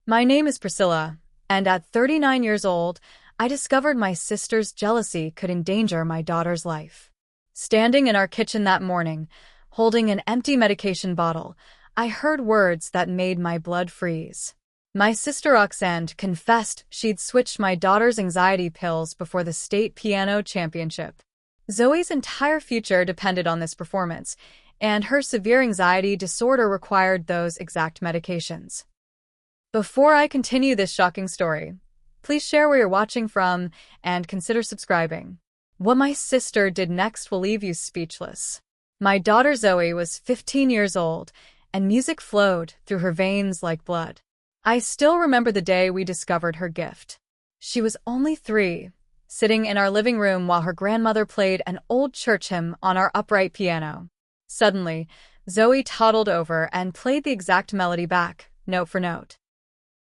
My name is Priscilla, and at 39 years old, I discovered my sister's jealousy could endanger my daughter's life. Standing in our kitchen that morning, holding an empty medication bottle, I heard words that made my blood freeze. My sister Roxanne confessed she'd switched my daughter's anxiety pills before the state piano championship. Zoe's entire future depended on this performance, and her severe anxiety disorder required those exact medications. Before I continue this shocking story, please share where you're watching from and consider subscribing. What my sister did next will leave you speechless. My daughter Zoe was 15 years old, and music flowed through her veins like blood. I still remember the day we discovered her gift. She was only 3, sitting in our living room while her grandmother played an old church hymn on our upright piano. Suddenly, Zoe toddled over and played the exact melody back, note for note.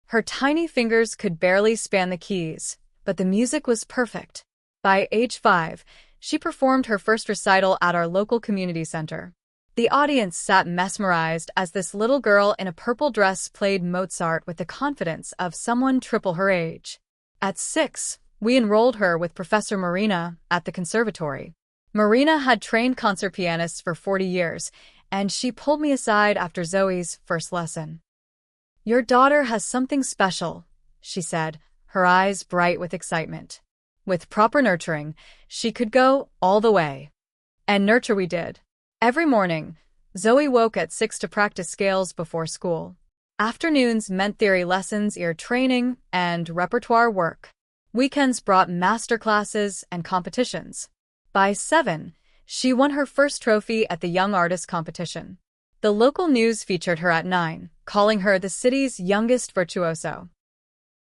Her tiny fingers could barely span the keys, but the music was perfect. By age 5, she performed her first recital at our local community center. The audience sat mesmerized as this little girl in a purple dress played Mozart with the confidence of someone triple her age. At 6, we enrolled her with Professor Marina at the conservatory. Marina had trained concert pianists for 40 years, and she pulled me aside after Zoe's first lesson. "Your daughter has something special," she said, her eyes bright with excitement. With proper nurturing, she could go all the way. And nurture we did. Every morning, Zoe woke at 6 to practice scales before school. Afternoons meant theory lessons, ear training, and repertoire work. Weekends brought master classes and competitions. By 7, she won her first trophy at the Young Artist competition. The local news featured her at 9, calling her the city's youngest virtuoso.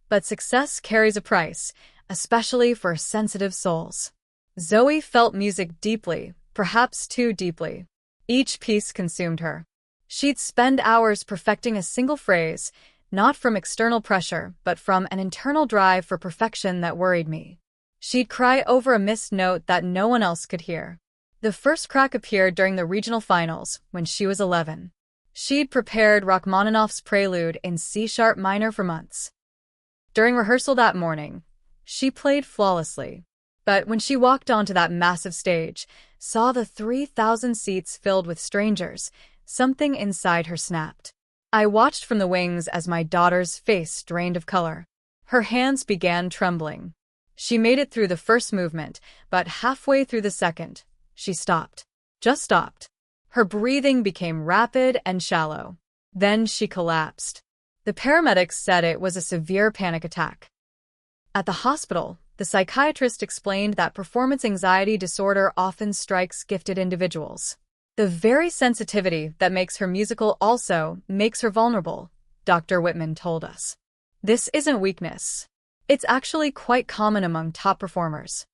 But success carries a price, especially for sensitive souls. Zoe felt music deeply, perhaps too deeply. Each piece consumed her. She'd spend hours perfecting a single phrase, not from external pressure, but from an internal drive for perfection that worried me. She'd cry over a missed note that no one else could hear. The first crack appeared during the regional finals, when she was 11. She'd prepared Rachmaninoff's Prelude in C-sharp minor for months. During rehearsal that morning, she played flawlessly. But when she walked onto that massive stage, saw the 3,000 seats filled with strangers, something inside her snapped. I watched from the wings as my daughter's face drained of color. Her hands began trembling. She made it through the first movement, but halfway through the second, she stopped. Just stopped. Her breathing became rapid and shallow. Then she collapsed. The paramedics said it was a severe panic attack. At the hospital, the psychiatrist explained that performance anxiety disorder often strikes gifted individuals. The very sensitivity that makes her musical also makes her vulnerable, Dr. Whitman told us. This isn't weakness. It's actually quite common among top performers.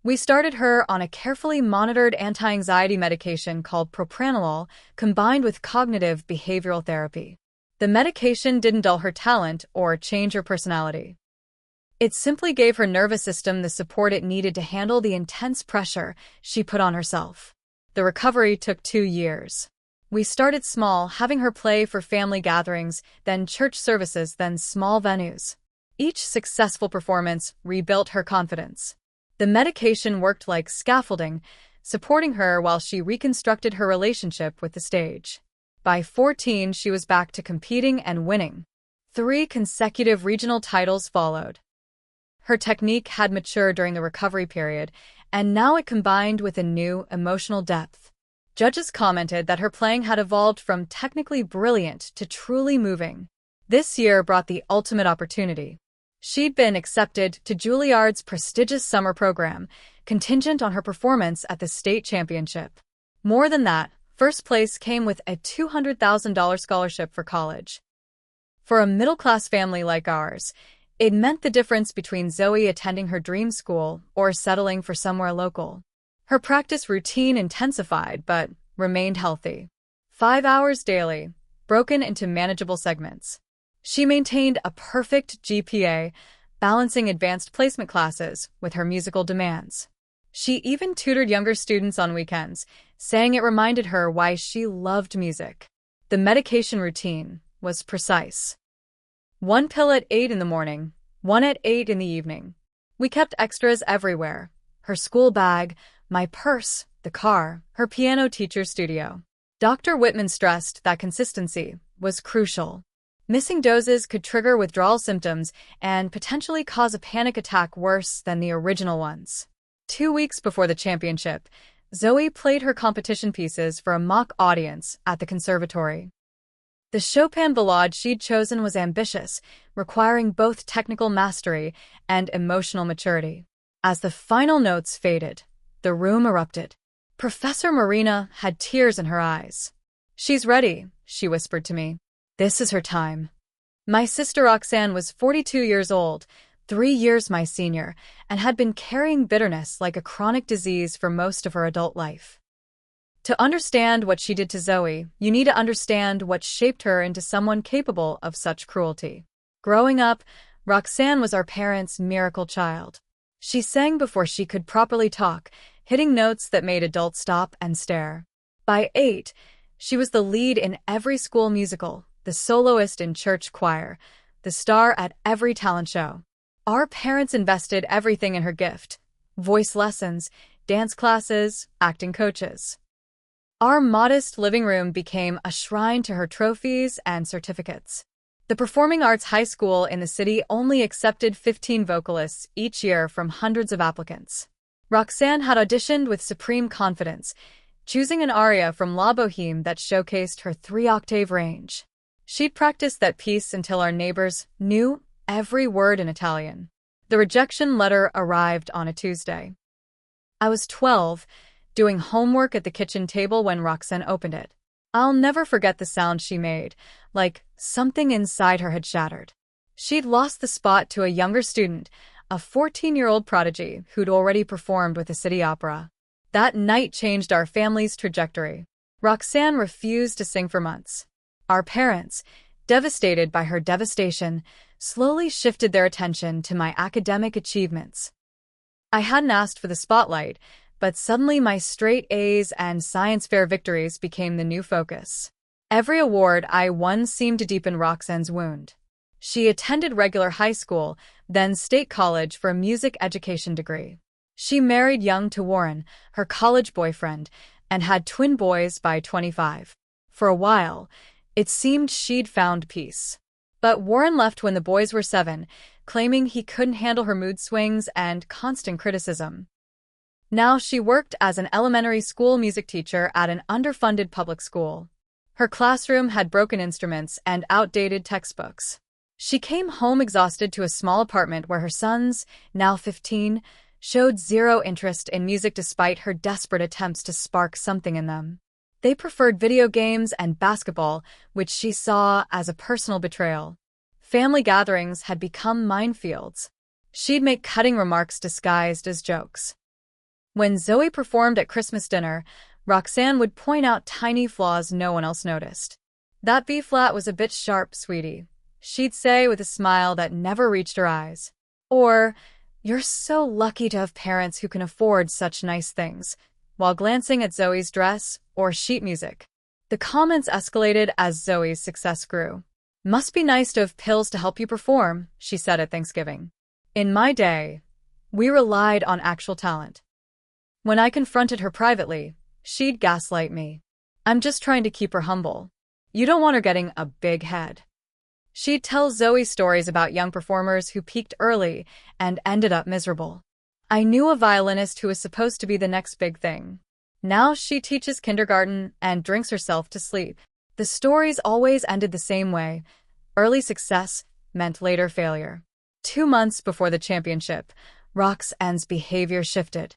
We started her on a carefully monitored anti-anxiety medication called propranolol, combined with cognitive behavioral therapy. The medication didn't dull her talent or change her personality. It simply gave her nervous system the support it needed to handle the intense pressure she put on herself. The recovery took 2 years. We started small, having her play for family gatherings, then church services, then small venues. Each successful performance rebuilt her confidence. The medication worked like scaffolding, supporting her while she reconstructed her relationship with the stage. By 14, she was back to competing and winning. 3 consecutive regional titles followed. Her technique had matured during the recovery period, and now it combined with a new emotional depth. Judges commented that her playing had evolved from technically brilliant to truly moving. This year brought the ultimate opportunity. She'd been accepted to Juilliard's prestigious summer program, contingent on her performance at the state championship. More than that, first place came with a $200,000 scholarship for college. For a middle-class family like ours, it meant the difference between Zoe attending her dream school or settling for somewhere local. Her practice routine intensified but remained healthy. 5 hours daily, broken into manageable segments. She maintained a perfect GPA, balancing advanced placement classes with her musical demands. She even tutored younger students on weekends, saying it reminded her why she loved music. The medication routine was precise. One pill at 8 in the morning, one at 8 in the evening. We kept extras everywhere. Her school bag, my purse, the car, her piano teacher's studio. Dr. Whitman stressed that consistency was crucial. Missing doses could trigger withdrawal symptoms and potentially cause a panic attack worse than the original ones. 2 weeks before the championship, Zoe played her competition pieces for a mock audience at the conservatory. The Chopin ballade she'd chosen was ambitious, requiring both technical mastery and emotional maturity. As the final notes faded, the room erupted. Professor Marina had tears in her eyes. "She's ready," she whispered to me. "This is her time." My sister Roxanne was 42 years old, 3 years my senior, and had been carrying bitterness like a chronic disease for most of her adult life. To understand what she did to Zoe, you need to understand what shaped her into someone capable of such cruelty. Growing up, Roxanne was our parents' miracle child. She sang before she could properly talk, hitting notes that made adults stop and stare. By 8, she was the lead in every school musical, the soloist in church choir, the star at every talent show. Our parents invested everything in her gift: voice lessons, dance classes, acting coaches. Our modest living room became a shrine to her trophies and certificates. The Performing Arts High School in the city only accepted 15 vocalists each year from hundreds of applicants. Roxanne had auditioned with supreme confidence, choosing an aria from La Boheme that showcased her 3-octave range. She'd practiced that piece until our neighbors knew every word in Italian. The rejection letter arrived on a Tuesday. I was 12, doing homework at the kitchen table when Roxanne opened it. I'll never forget the sound she made, like something inside her had shattered. She'd lost the spot to a younger student, a 14-year-old prodigy who'd already performed with the City Opera. That night changed our family's trajectory. Roxanne refused to sing for months. Our parents, devastated by her devastation, slowly shifted their attention to my academic achievements. I hadn't asked for the spotlight, but suddenly my straight A's and science fair victories became the new focus. Every award I won seemed to deepen Roxanne's wound. She attended regular high school, then state college for a music education degree. She married young to Warren, her college boyfriend, and had twin boys by 25. For a while, it seemed she'd found peace. But Warren left when the boys were 7, claiming he couldn't handle her mood swings and constant criticism. Now she worked as an elementary school music teacher at an underfunded public school. Her classroom had broken instruments and outdated textbooks. She came home exhausted to a small apartment where her sons, now 15, showed zero interest in music despite her desperate attempts to spark something in them. They preferred video games and basketball, which she saw as a personal betrayal. Family gatherings had become minefields. She'd make cutting remarks disguised as jokes. When Zoe performed at Christmas dinner, Roxanne would point out tiny flaws no one else noticed. "That B-flat was a bit sharp, sweetie," she'd say with a smile that never reached her eyes. Or, "You're so lucky to have parents who can afford such nice things," while glancing at Zoe's dress or sheet music. The comments escalated as Zoe's success grew. "Must be nice to have pills to help you perform," she said at Thanksgiving. In my day, we relied on actual talent. When I confronted her privately, she'd gaslight me. "I'm just trying to keep her humble. You don't want her getting a big head." She'd tell Zoe stories about young performers who peaked early and ended up miserable. I knew a violinist who was supposed to be the next big thing. Now she teaches kindergarten and drinks herself to sleep. The stories always ended the same way. Early success meant later failure. 2 months before the championship, Roxanne's behavior shifted.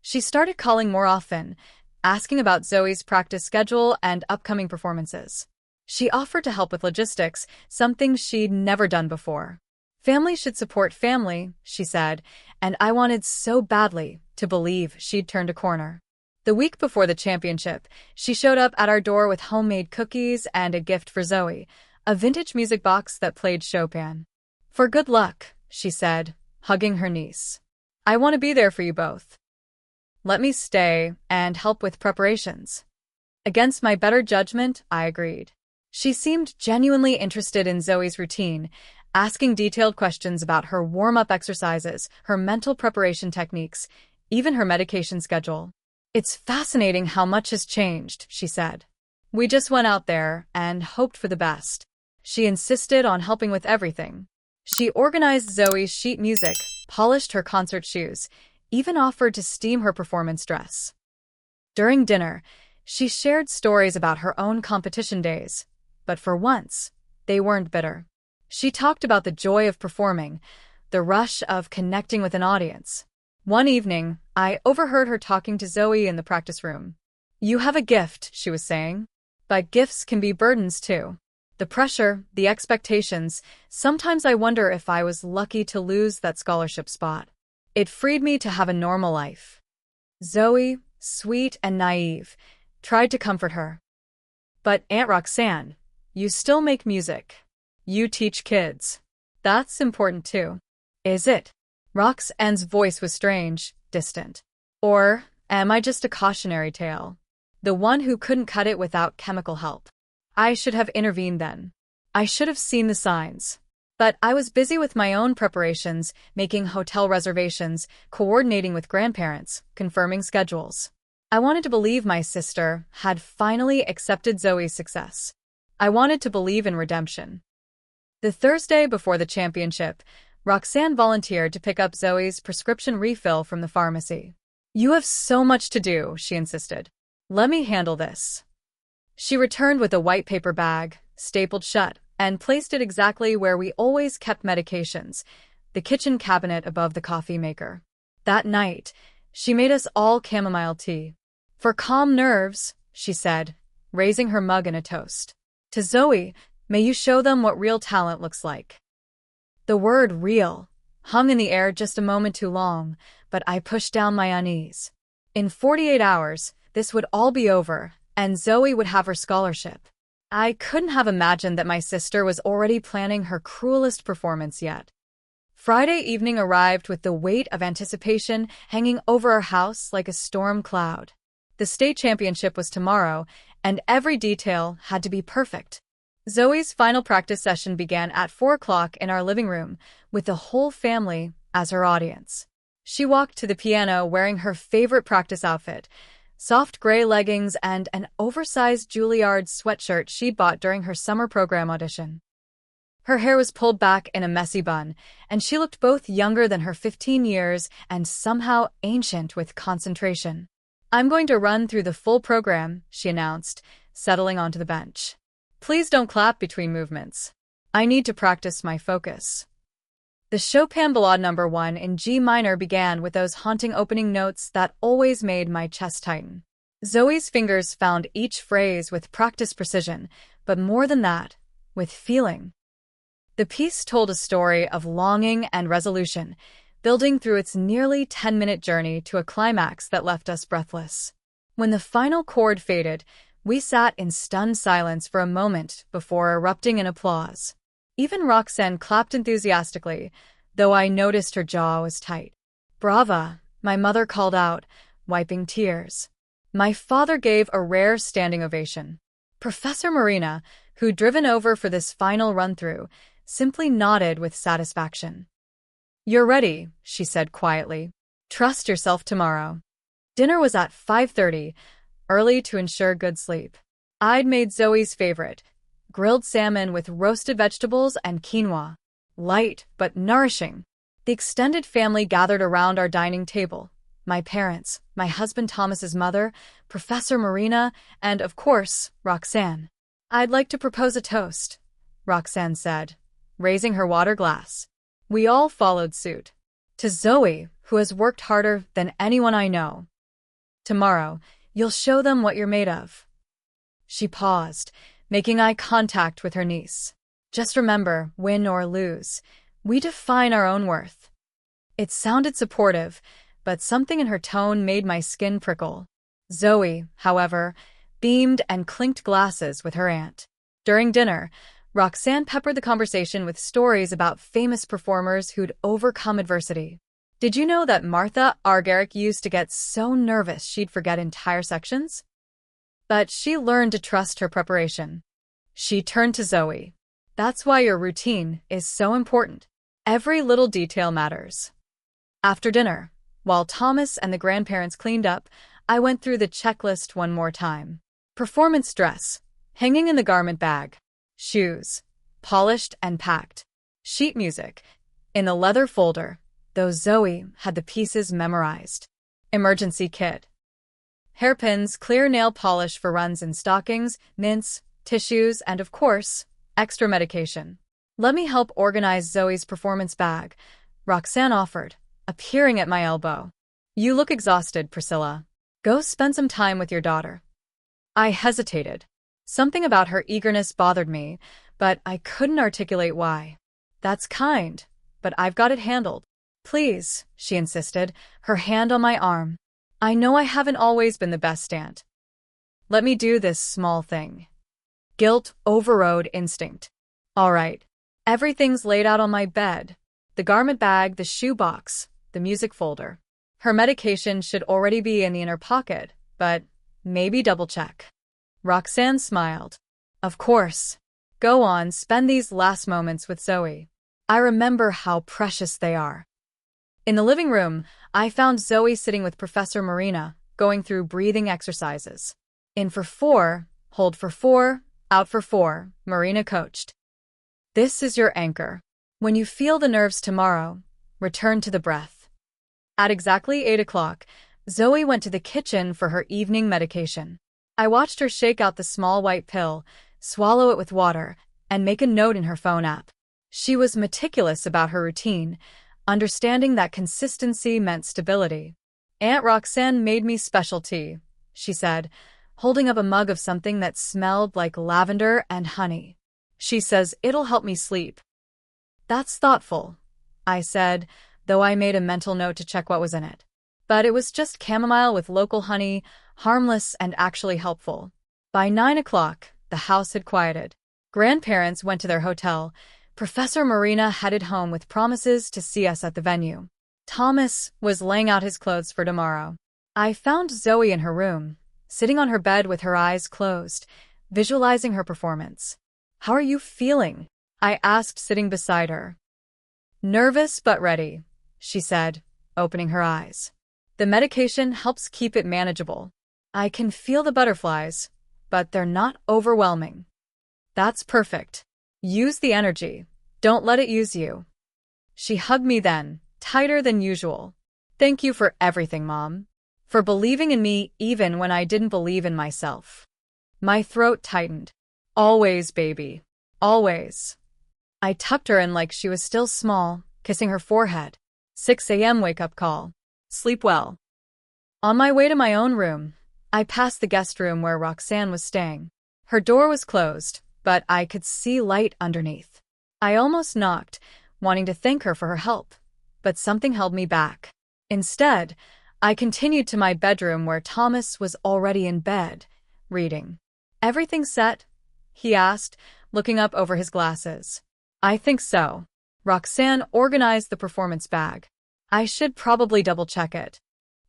She started calling more often, asking about Zoe's practice schedule and upcoming performances. She offered to help with logistics, something she'd never done before. "Family should support family," she said, and I wanted so badly to believe she'd turned a corner. The week before the championship, she showed up at our door with homemade cookies and a gift for Zoe, a vintage music box that played Chopin. "For good luck," she said, hugging her niece. "I want to be there for you both. Let me stay and help with preparations." Against my better judgment, I agreed. She seemed genuinely interested in Zoe's routine, asking detailed questions about her warm-up exercises, her mental preparation techniques, even her medication schedule. "It's fascinating how much has changed," she said. "We just went out there and hoped for the best." She insisted on helping with everything. She organized Zoe's sheet music, polished her concert shoes, even offered to steam her performance dress. During dinner, she shared stories about her own competition days, but for once, they weren't bitter. She talked about the joy of performing, the rush of connecting with an audience. One evening, I overheard her talking to Zoe in the practice room. "You have a gift," she was saying, "but gifts can be burdens too. The pressure, the expectations, sometimes I wonder if I was lucky to lose that scholarship spot. It freed me to have a normal life." Zoe, sweet and naive, tried to comfort her. "But Aunt Roxanne, you still make music. You teach kids. That's important too." "Is it?" Roxanne's voice was strange, distant. "Or am I just a cautionary tale? The one who couldn't cut it without chemical help? I should have intervened then. I should have seen the signs. But I was busy with my own preparations, making hotel reservations, coordinating with grandparents, confirming schedules. I wanted to believe my sister had finally accepted Zoe's success. I wanted to believe in redemption." The Thursday before the championship, Roxanne volunteered to pick up Zoe's prescription refill from the pharmacy. "You have so much to do," she insisted. "Let me handle this." She returned with a white paper bag, stapled shut, and placed it exactly where we always kept medications, the kitchen cabinet above the coffee maker. That night, she made us all chamomile tea. "For calm nerves," she said, raising her mug in a toast. "To Zoe, may you show them what real talent looks like." The word "real" hung in the air just a moment too long, but I pushed down my unease. In 48 hours, this would all be over, and Zoe would have her scholarship. I couldn't have imagined that my sister was already planning her cruelest performance yet. Friday evening arrived with the weight of anticipation hanging over our house like a storm cloud. The state championship was tomorrow, and every detail had to be perfect. Zoe's final practice session began at 4 o'clock in our living room, with the whole family as her audience. She walked to the piano wearing her favorite practice outfit, soft gray leggings and an oversized Juilliard sweatshirt she'd bought during her summer program audition. Her hair was pulled back in a messy bun, and she looked both younger than her 15 years and somehow ancient with concentration. "I'm going to run through the full program," she announced, settling onto the bench. "Please don't clap between movements. I need to practice my focus." The Chopin Ballade No. 1 in G minor began with those haunting opening notes that always made my chest tighten. Zoe's fingers found each phrase with practiced precision, but more than that, with feeling. The piece told a story of longing and resolution, building through its nearly 10-minute journey to a climax that left us breathless. When the final chord faded, we sat in stunned silence for a moment before erupting in applause. Even Roxanne clapped enthusiastically, though I noticed her jaw was tight. "Brava," my mother called out, wiping tears. My father gave a rare standing ovation. Professor Marina, who'd driven over for this final run-through, simply nodded with satisfaction. "You're ready," she said quietly. "Trust yourself tomorrow." Dinner was at 5:30, early to ensure good sleep. I'd made Zoe's favorite, grilled salmon with roasted vegetables and quinoa. Light, but nourishing. The extended family gathered around our dining table. My parents, my husband Thomas's mother, Professor Marina, and, of course, Roxanne. "I'd like to propose a toast," Roxanne said, raising her water glass. We all followed suit. "To Zoe, who has worked harder than anyone I know. Tomorrow, you'll show them what you're made of." She paused, making eye contact with her niece. "Just remember, win or lose, we define our own worth." It sounded supportive, but something in her tone made my skin prickle. Zoe, however, beamed and clinked glasses with her aunt. During dinner, Roxanne peppered the conversation with stories about famous performers who'd overcome adversity. "Did you know that Martha Argerich used to get so nervous she'd forget entire sections? But she learned to trust her preparation. She turned to Zoe. That's why your routine is so important. Every little detail matters. After dinner, while Thomas and the grandparents cleaned up, I went through the checklist one more time. Performance dress, hanging in the garment bag. Shoes, polished and packed. Sheet music, in the leather folder, though Zoe had the pieces memorized. Emergency kit. Hairpins, clear nail polish for runs in stockings, mints, tissues, and of course, extra medication. Let me help organize Zoe's performance bag, Roxanne offered, appearing at my elbow. You look exhausted, Priscilla. Go spend some time with your daughter. I hesitated. Something about her eagerness bothered me, but I couldn't articulate why. That's kind, but I've got it handled. Please, she insisted, her hand on my arm. I know I haven't always been the best aunt. Let me do this small thing. Guilt overrode instinct. All right. Everything's laid out on my bed. The garment bag, the shoe box, the music folder. Her medication should already be in the inner pocket, but maybe double-check. Roxanne smiled. Of course. Go on, spend these last moments with Zoe. I remember how precious they are. In the living room, I found Zoe sitting with Professor Marina, going through breathing exercises. In for 4, hold for 4, out for 4, Marina coached. This is your anchor. When you feel the nerves tomorrow, return to the breath. At exactly 8 o'clock, Zoe went to the kitchen for her evening medication. I watched her shake out the small white pill, swallow it with water, and make a note in her phone app. She was meticulous about her routine, understanding that consistency meant stability. Aunt Roxanne made me special tea, she said, holding up a mug of something that smelled like lavender and honey. She says it'll help me sleep. That's thoughtful, I said, though I made a mental note to check what was in it. But it was just chamomile with local honey, harmless and actually helpful. By 9 o'clock, the house had quieted. Grandparents went to their hotel. Professor Marina headed home with promises to see us at the venue. Thomas was laying out his clothes for tomorrow. I found Zoe in her room, sitting on her bed with her eyes closed, visualizing her performance. How are you feeling? I asked, sitting beside her. Nervous but ready, she said, opening her eyes. The medication helps keep it manageable. I can feel the butterflies, but they're not overwhelming. That's perfect. Use the energy. Don't let it use you. She hugged me then, tighter than usual. Thank you for everything, Mom. For believing in me even when I didn't believe in myself. My throat tightened. Always, baby. Always. I tucked her in like she was still small, kissing her forehead. 6 a.m. wake-up call. Sleep well. On my way to my own room, I passed the guest room where Roxanne was staying. Her door was closed, but I could see light underneath. I almost knocked, wanting to thank her for her help, but something held me back. Instead, I continued to my bedroom where Thomas was already in bed, reading. Everything set? He asked, looking up over his glasses. I think so. Roxanne organized the performance bag. I should probably double-check it.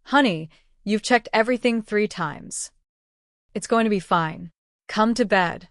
Honey, you've checked everything 3 times. It's going to be fine. Come to bed.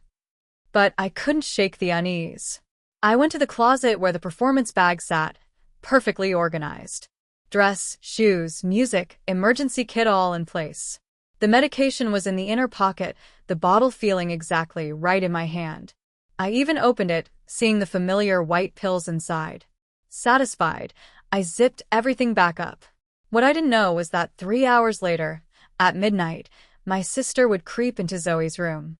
But I couldn't shake the unease. I went to the closet where the performance bag sat, perfectly organized. Dress, shoes, music, emergency kit all in place. The medication was in the inner pocket, the bottle feeling exactly right in my hand. I even opened it, seeing the familiar white pills inside. Satisfied, I zipped everything back up. What I didn't know was that 3 hours later, at midnight, my sister would creep into Zoe's room.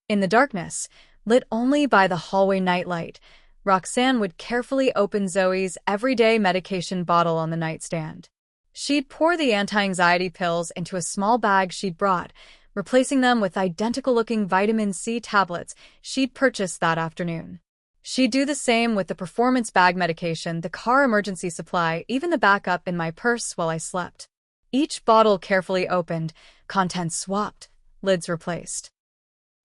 In the darkness, lit only by the hallway nightlight, Roxanne would carefully open Zoe's everyday medication bottle on the nightstand. She'd pour the anti-anxiety pills into a small bag she'd brought, replacing them with identical-looking vitamin C tablets she'd purchased that afternoon. She'd do the same with the performance bag medication, the car emergency supply, even the backup in my purse while I slept. Each bottle carefully opened, contents swapped, lids replaced.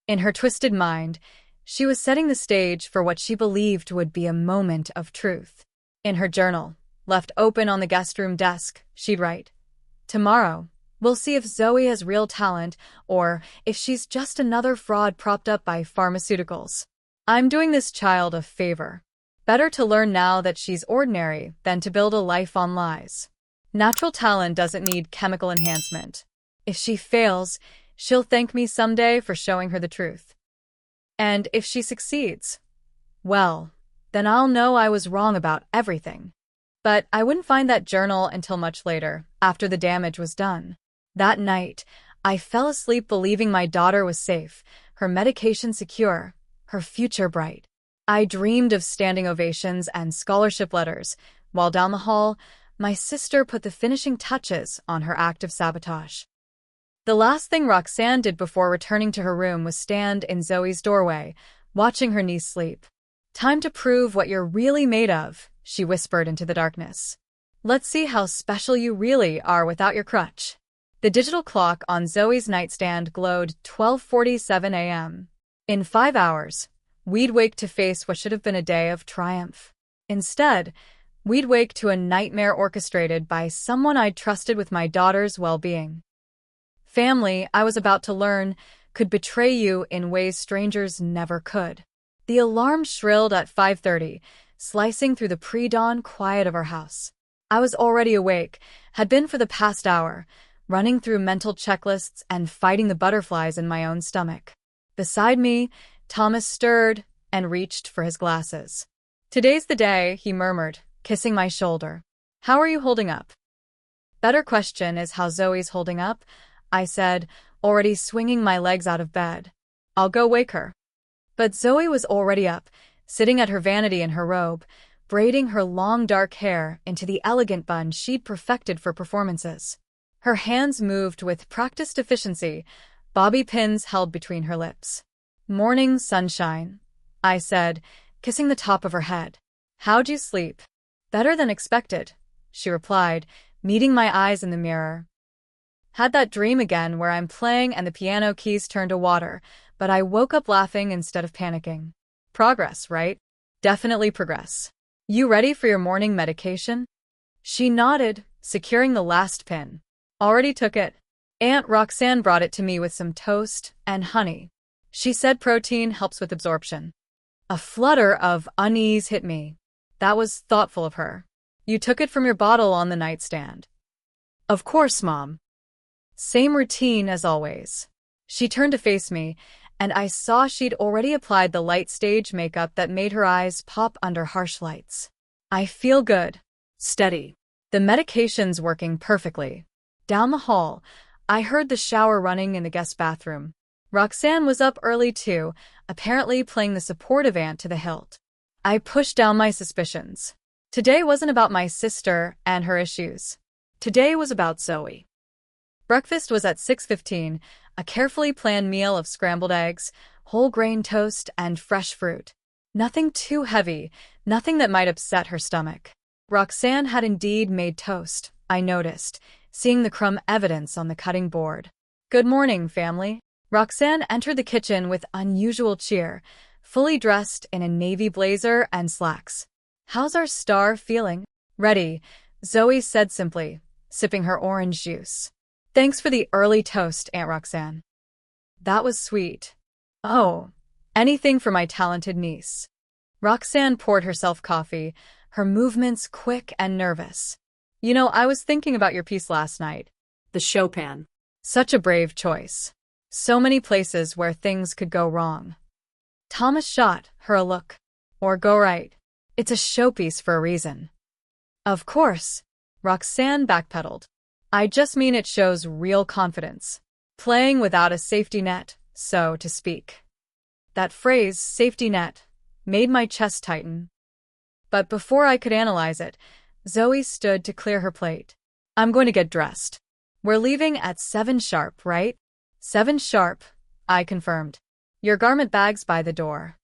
In her twisted mind, she was setting the stage for what she believed would be a moment of truth. In her journal, left open on the guest room desk, she'd write, "Tomorrow, We'll see if Zoe has real talent or if she's just another fraud propped up by pharmaceuticals. I'm doing this child a favor. Better to learn now that she's ordinary than to build a life on lies. Natural talent doesn't need chemical enhancement. If she fails, she'll thank me someday for showing her the truth. And if she succeeds, well, then I'll know I was wrong about everything. But I wouldn't find that journal until much later, after the damage was done. That night, I fell asleep believing my daughter was safe, her medication secure, her future bright. I dreamed of standing ovations and scholarship letters, while down the hall, my sister put the finishing touches on her act of sabotage. The last thing Roxanne did before returning to her room was stand in Zoe's doorway, watching her niece sleep. "Time to prove what you're really made of," she whispered into the darkness. "Let's see how special you really are without your crutch." The digital clock on Zoe's nightstand glowed 12:47 a.m. In 5 hours, we'd wake to face what should have been a day of triumph. Instead, we'd wake to a nightmare orchestrated by someone I'd trusted with my daughter's well-being. Family, I was about to learn, could betray you in ways strangers never could. The alarm shrilled at 5:30, slicing through the pre-dawn quiet of our house. I was already awake, had been for the past hour, running through mental checklists and fighting the butterflies in my own stomach. Beside me, Thomas stirred and reached for his glasses. "Today's the day," he murmured, kissing my shoulder. "How are you holding up?" "Better question is how Zoe's holding up," I said, already swinging my legs out of bed. "I'll go wake her." But Zoe was already up, sitting at her vanity in her robe, braiding her long dark hair into the elegant bun she'd perfected for performances. Her hands moved with practiced efficiency, bobby pins held between her lips. "Morning sunshine," I said, kissing the top of her head. "How'd you sleep?" "Better than expected," she replied, meeting my eyes in the mirror. "Had that dream again where I'm playing and the piano keys turn to water, but I woke up laughing instead of panicking. Progress, right?" "Definitely progress. You ready for your morning medication?" She nodded, securing the last pin. "Already took it. Aunt Roxanne brought it to me with some toast and honey. She said protein helps with absorption." A flutter of unease hit me. That was thoughtful of her. "You took it from your bottle on the nightstand." "Of course, Mom." Same routine as always. She turned to face me, and I saw she'd already applied the light stage makeup that made her eyes pop under harsh lights. "I feel good. Steady. The medication's working perfectly." Down the hall, I heard the shower running in the guest bathroom. Roxanne was up early too, apparently playing the supportive aunt to the hilt. I pushed down my suspicions. Today wasn't about my sister and her issues. Today was about Zoe. Breakfast was at 6:15, a carefully planned meal of scrambled eggs, whole grain toast, and fresh fruit. Nothing too heavy, nothing that might upset her stomach. Roxanne had indeed made toast, I noticed, seeing the crumb evidence on the cutting board. "Good morning, family." Roxanne entered the kitchen with unusual cheer, fully dressed in a navy blazer and slacks. "How's our star feeling?" "Ready," Zoe said simply, sipping her orange juice. "Thanks for the early toast, Aunt Roxanne." That was sweet. "Oh, anything for my talented niece." Roxanne poured herself coffee, her movements quick and nervous. "You know, I was thinking about your piece last night. The Chopin. Such a brave choice. So many places where things could go wrong." Thomas shot her a look. "Or go right. It's a showpiece for a reason." "Of course," Roxanne backpedaled. "I just mean it shows real confidence. Playing without a safety net, so to speak." That phrase, safety net, made my chest tighten. But before I could analyze it, Zoe stood to clear her plate. "I'm going to get dressed. We're leaving at 7 sharp, right?" "7 sharp," I confirmed. "Your garment bag's by the door."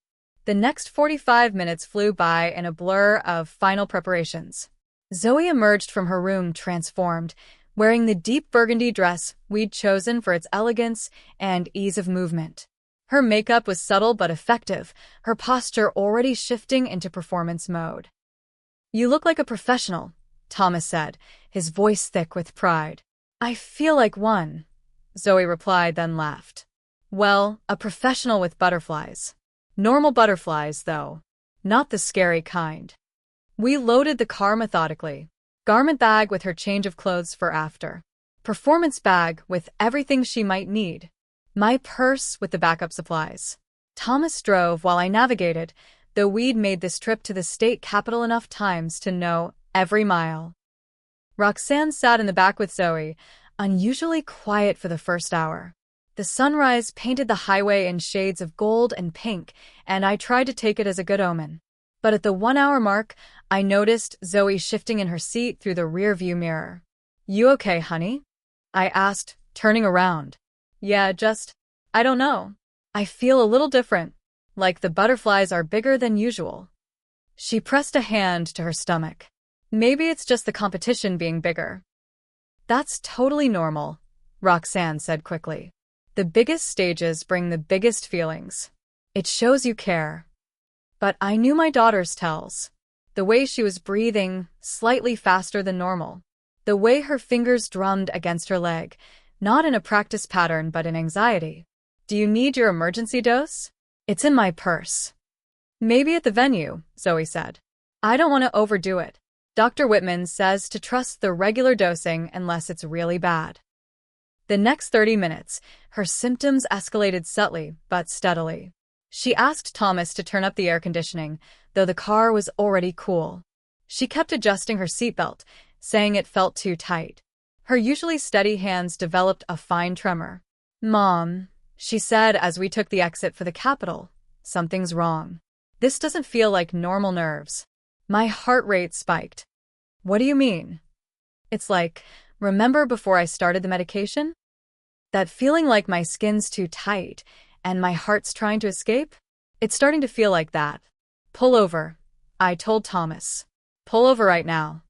The next 45 minutes flew by in a blur of final preparations. Zoe emerged from her room transformed, wearing the deep burgundy dress we'd chosen for its elegance and ease of movement. Her makeup was subtle but effective, her posture already shifting into performance mode. "You look like a professional," Thomas said, his voice thick with pride. I feel like one, Zoe replied, then laughed. Well, a professional with butterflies. Normal butterflies, though. Not the scary kind. We loaded the car methodically. Garment bag with her change of clothes for after. Performance bag with everything she might need. My purse with the backup supplies. Thomas drove while I navigated, though we'd made this trip to the state capital enough times to know every mile. Roxanne sat in the back with Zoe, unusually quiet for the first hour. The sunrise painted the highway in shades of gold and pink, and I tried to take it as a good omen. But at the 1 hour mark, I noticed Zoe shifting in her seat through the rearview mirror. You okay, honey? I asked, turning around. Yeah, I don't know. I feel a little different, like the butterflies are bigger than usual. She pressed a hand to her stomach. Maybe it's just the competition being bigger. That's totally normal, Roxanne said quickly. The biggest stages bring the biggest feelings. It shows you care. But I knew my daughter's tells. The way she was breathing, slightly faster than normal. The way her fingers drummed against her leg, not in a practice pattern but in anxiety. Do you need your emergency dose? It's in my purse. Maybe at the venue, Zoe said. I don't want to overdo it. Dr. Whitman says to trust the regular dosing unless it's really bad. The next 30 minutes, her symptoms escalated subtly but steadily. She asked Thomas to turn up the air conditioning, though the car was already cool. She kept adjusting her seatbelt, saying it felt too tight. Her usually steady hands developed a fine tremor. Mom, she said as we took the exit for the Capitol, something's wrong. This doesn't feel like normal nerves. My heart rate spiked. What do you mean? It's like, remember before I started the medication? That feeling like my skin's too tight and my heart's trying to escape? It's starting to feel like that. Pull over, I told Thomas. Pull over right now.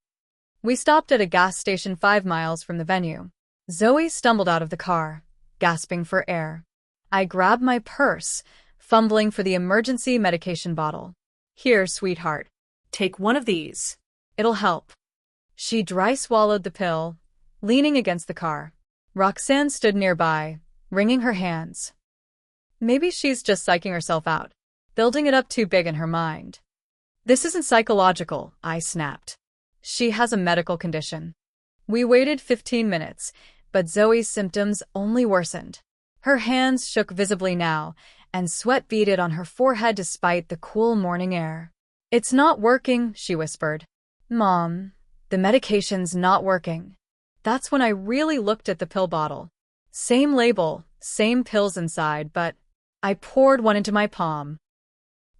We stopped at a gas station 5 miles from the venue. Zoe stumbled out of the car, gasping for air. I grabbed my purse, fumbling for the emergency medication bottle. Here, sweetheart. Take one of these. It'll help. She dry swallowed the pill, leaning against the car. Roxanne stood nearby, wringing her hands. Maybe she's just psyching herself out, building it up too big in her mind. This isn't psychological, I snapped. She has a medical condition. We waited 15 minutes, but Zoe's symptoms only worsened. Her hands shook visibly now, and sweat beaded on her forehead despite the cool morning air. It's not working, she whispered. Mom, the medication's not working. That's when I really looked at the pill bottle. Same label, same pills inside, but I poured one into my palm.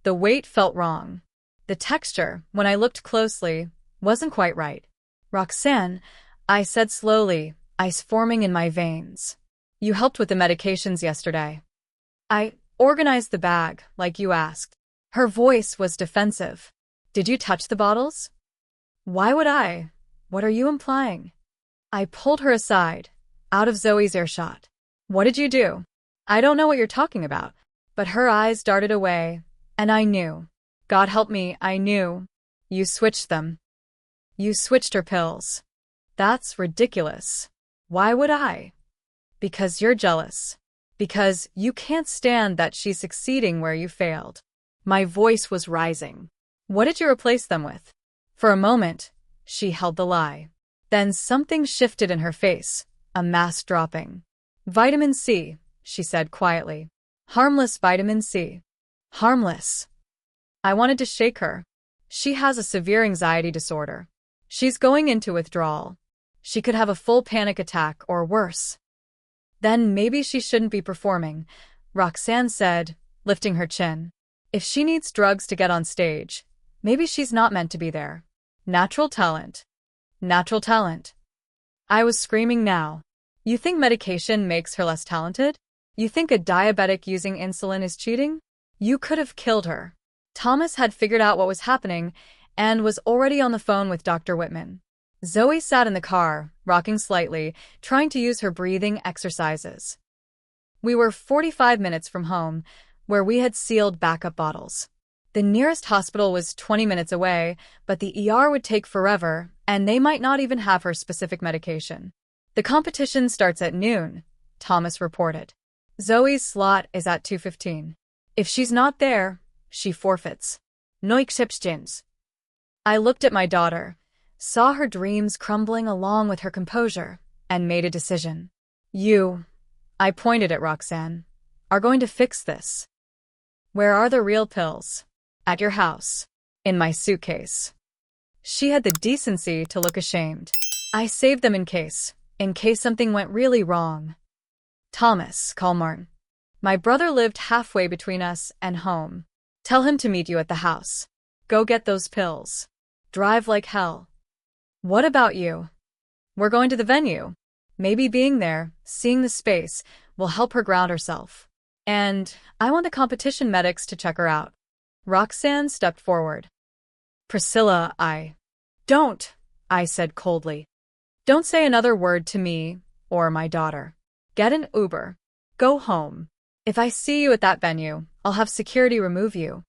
The weight felt wrong. The texture, when I looked closely, wasn't quite right. Roxanne, I said slowly, ice forming in my veins. You helped with the medications yesterday. I organized the bag, like you asked. Her voice was defensive. Did you touch the bottles? Why would I? What are you implying? I pulled her aside, out of Zoe's earshot. What did you do? I don't know what you're talking about. But her eyes darted away, and I knew. God help me, I knew. You switched them. You switched her pills. That's ridiculous. Why would I? Because you're jealous. Because you can't stand that she's succeeding where you failed. My voice was rising. What did you replace them with? For a moment, she held the lie. Then something shifted in her face, a mask dropping. Vitamin C, she said quietly. Harmless vitamin C. Harmless. I wanted to shake her. She has a severe anxiety disorder. She's going into withdrawal. She could have a full panic attack or worse. Then maybe she shouldn't be performing, Roxanne said, lifting her chin. If she needs drugs to get on stage, maybe she's not meant to be there. Natural talent. Natural talent. I was screaming now. You think medication makes her less talented? You think a diabetic using insulin is cheating? You could have killed her. Thomas had figured out what was happening and was already on the phone with Dr. Whitman. Zoe sat in the car, rocking slightly, trying to use her breathing exercises. We were 45 minutes from home, where we had sealed backup bottles. The nearest hospital was 20 minutes away, but the ER would take forever, and they might not even have her specific medication. The competition starts at noon, Thomas reported. Zoe's slot is at 2:15. If she's not there, she forfeits. No exceptions. I looked at my daughter, saw her dreams crumbling along with her composure, and made a decision. You, I pointed at Roxanne, are going to fix this. Where are the real pills? At your house. In my suitcase. She had the decency to look ashamed. I saved them in case something went really wrong. Thomas, call Martin. My brother lived halfway between us and home. Tell him to meet you at the house. Go get those pills. Drive like hell. What about you? We're going to the venue. Maybe being there, seeing the space, will help her ground herself. And I want the competition medics to check her out. Roxanne stepped forward. Priscilla, Don't, I said coldly. Don't say another word to me or my daughter. Get an Uber. Go home. If I see you at that venue, I'll have security remove you.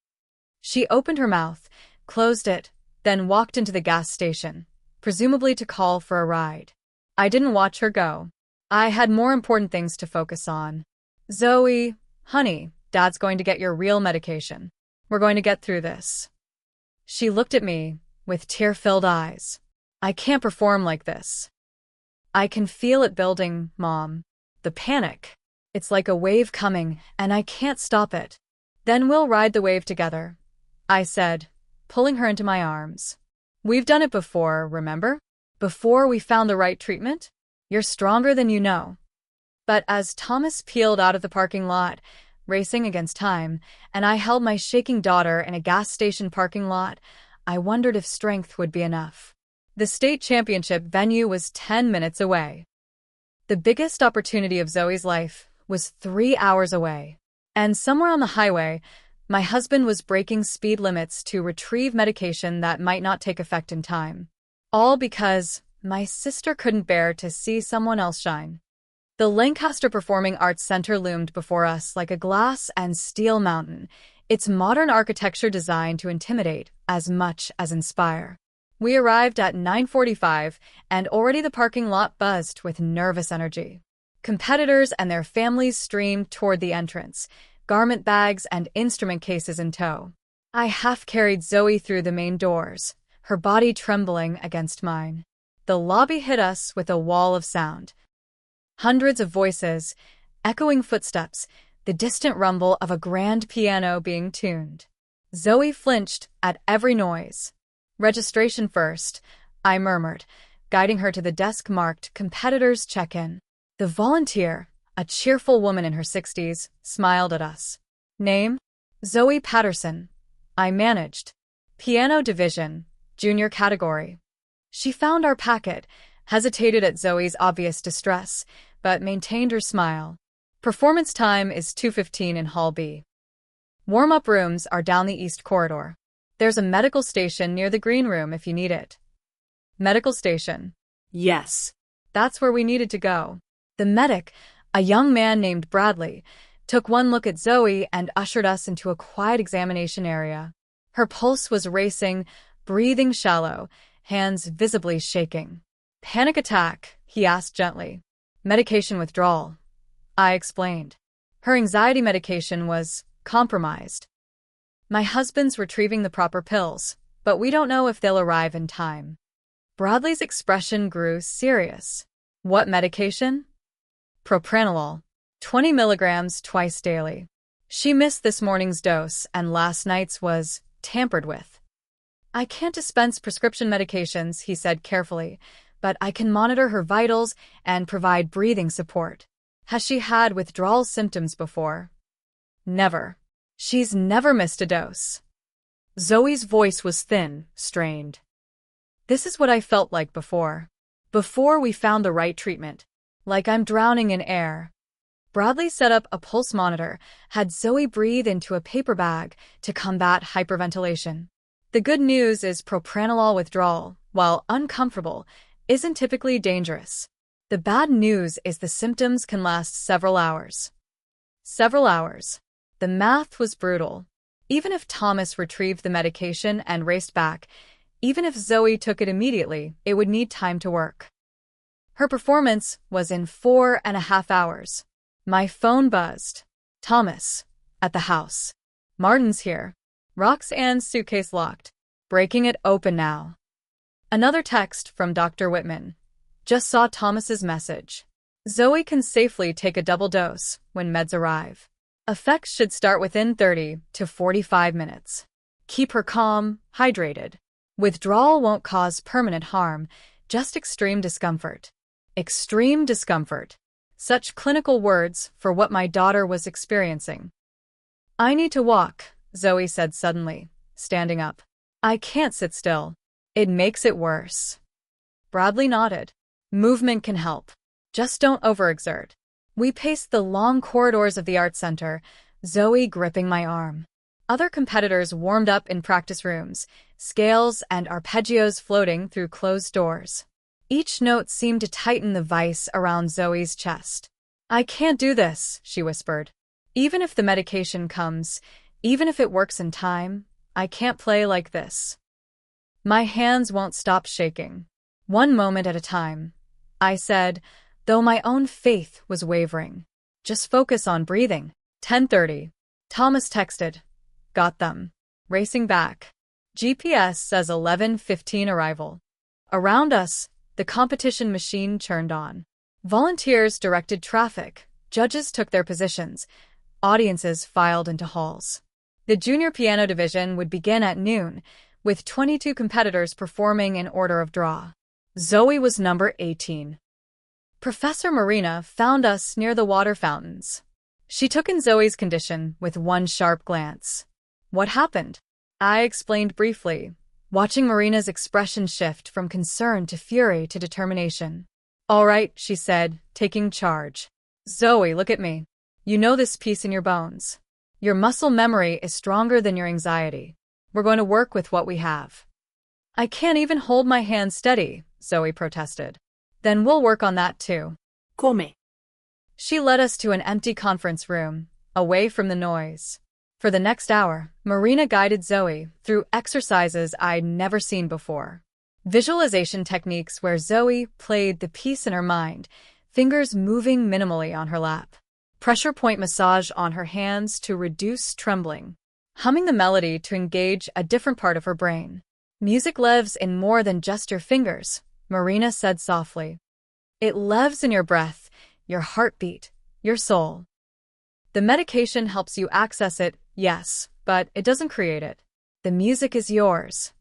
She opened her mouth, closed it, then walked into the gas station, presumably to call for a ride. I didn't watch her go. I had more important things to focus on. Zoe, honey, Dad's going to get your real medication. We're going to get through this. She looked at me with tear-filled eyes. I can't perform like this. I can feel it building, Mom. The panic. It's like a wave coming, and I can't stop it. Then we'll ride the wave together, I said, pulling her into my arms. We've done it before, remember? Before we found the right treatment? You're stronger than you know. But as Thomas peeled out of the parking lot, racing against time, and I held my shaking daughter in a gas station parking lot, I wondered if strength would be enough. The state championship venue was 10 minutes away. The biggest opportunity of Zoe's life was 3 hours away. And somewhere on the highway, my husband was breaking speed limits to retrieve medication that might not take effect in time. All because my sister couldn't bear to see someone else shine. The Lancaster Performing Arts Center loomed before us like a glass and steel mountain, its modern architecture designed to intimidate as much as inspire. We arrived at 9:45, and already the parking lot buzzed with nervous energy. Competitors and their families streamed toward the entrance, garment bags and instrument cases in tow. I half-carried Zoe through the main doors, her body trembling against mine. The lobby hit us with a wall of sound. Hundreds of voices, echoing footsteps, the distant rumble of a grand piano being tuned. Zoe flinched at every noise. Registration first, I murmured, guiding her to the desk marked Competitors Check-in. The volunteer, a cheerful woman in her 60s, smiled at us. Name? Zoe Patterson. I managed. Piano division, junior category. She found our packet, hesitated at Zoe's obvious distress, but maintained her smile. Performance time is 2:15 in Hall B. Warm-up rooms are down the east corridor. There's a medical station near the green room if you need it. Medical station. Yes. That's where we needed to go. The medic, a young man named Bradley, took one look at Zoe and ushered us into a quiet examination area. Her pulse was racing, breathing shallow, hands visibly shaking. Panic attack, he asked gently. Medication withdrawal, I explained. Her anxiety medication was compromised. My husband's retrieving the proper pills, but we don't know if they'll arrive in time. Bradley's expression grew serious. What medication? Propranolol. 20 milligrams twice daily. She missed this morning's dose, and last night's was tampered with. I can't dispense prescription medications, he said carefully, but I can monitor her vitals and provide breathing support. Has she had withdrawal symptoms before? Never. She's never missed a dose. Zoe's voice was thin, strained. This is what I felt like before. Before we found the right treatment. Like I'm drowning in air. Bradley set up a pulse monitor, had Zoe breathe into a paper bag to combat hyperventilation. The good news is propranolol withdrawal, while uncomfortable, isn't typically dangerous. The bad news is the symptoms can last several hours. Several hours. The math was brutal. Even if Thomas retrieved the medication and raced back, even if Zoe took it immediately, it would need time to work. Her performance was in 4.5 hours. My phone buzzed. Thomas, at the house. Martin's here. Roxanne's suitcase locked. Breaking it open now. Another text from Dr. Whitman. Just saw Thomas's message. Zoe can safely take a double dose when meds arrive. Effects should start within 30 to 45 minutes. Keep her calm, hydrated. Withdrawal won't cause permanent harm, just extreme discomfort. Extreme discomfort. Such clinical words for what my daughter was experiencing. I need to walk, Zoe said suddenly, standing up. I can't sit still. It makes it worse. Bradley nodded. Movement can help. Just don't overexert. We paced the long corridors of the art center, Zoe gripping my arm. Other competitors warmed up in practice rooms, scales and arpeggios floating through closed doors. Each note seemed to tighten the vice around Zoe's chest. I can't do this, she whispered. Even if the medication comes, even if it works in time, I can't play like this. My hands won't stop shaking. One moment at a time, I said, though my own faith was wavering. Just focus on breathing. 10:30. Thomas texted. Got them. Racing back. GPS says 11:15 arrival. Around us, the competition machine churned on. Volunteers directed traffic, judges took their positions, audiences filed into halls. The junior piano division would begin at noon, with 22 competitors performing in order of draw. Zoe was number 18. Professor Marina found us near the water fountains. She took in Zoe's condition with one sharp glance. What happened? I explained briefly, watching Marina's expression shift from concern to fury to determination. All right, she said, taking charge. Zoe, look at me. You know this piece in your bones. Your muscle memory is stronger than your anxiety. We're going to work with what we have. I can't even hold my hand steady, Zoe protested. Then we'll work on that too. Come. She led us to an empty conference room, away from the noise. For the next hour, Marina guided Zoe through exercises I'd never seen before. Visualization techniques where Zoe played the piece in her mind, fingers moving minimally on her lap. Pressure point massage on her hands to reduce trembling. Humming the melody to engage a different part of her brain. Music lives in more than just your fingers, Marina said softly. It lives in your breath, your heartbeat, your soul. The medication helps you access it, yes, but it doesn't create it. The music is yours.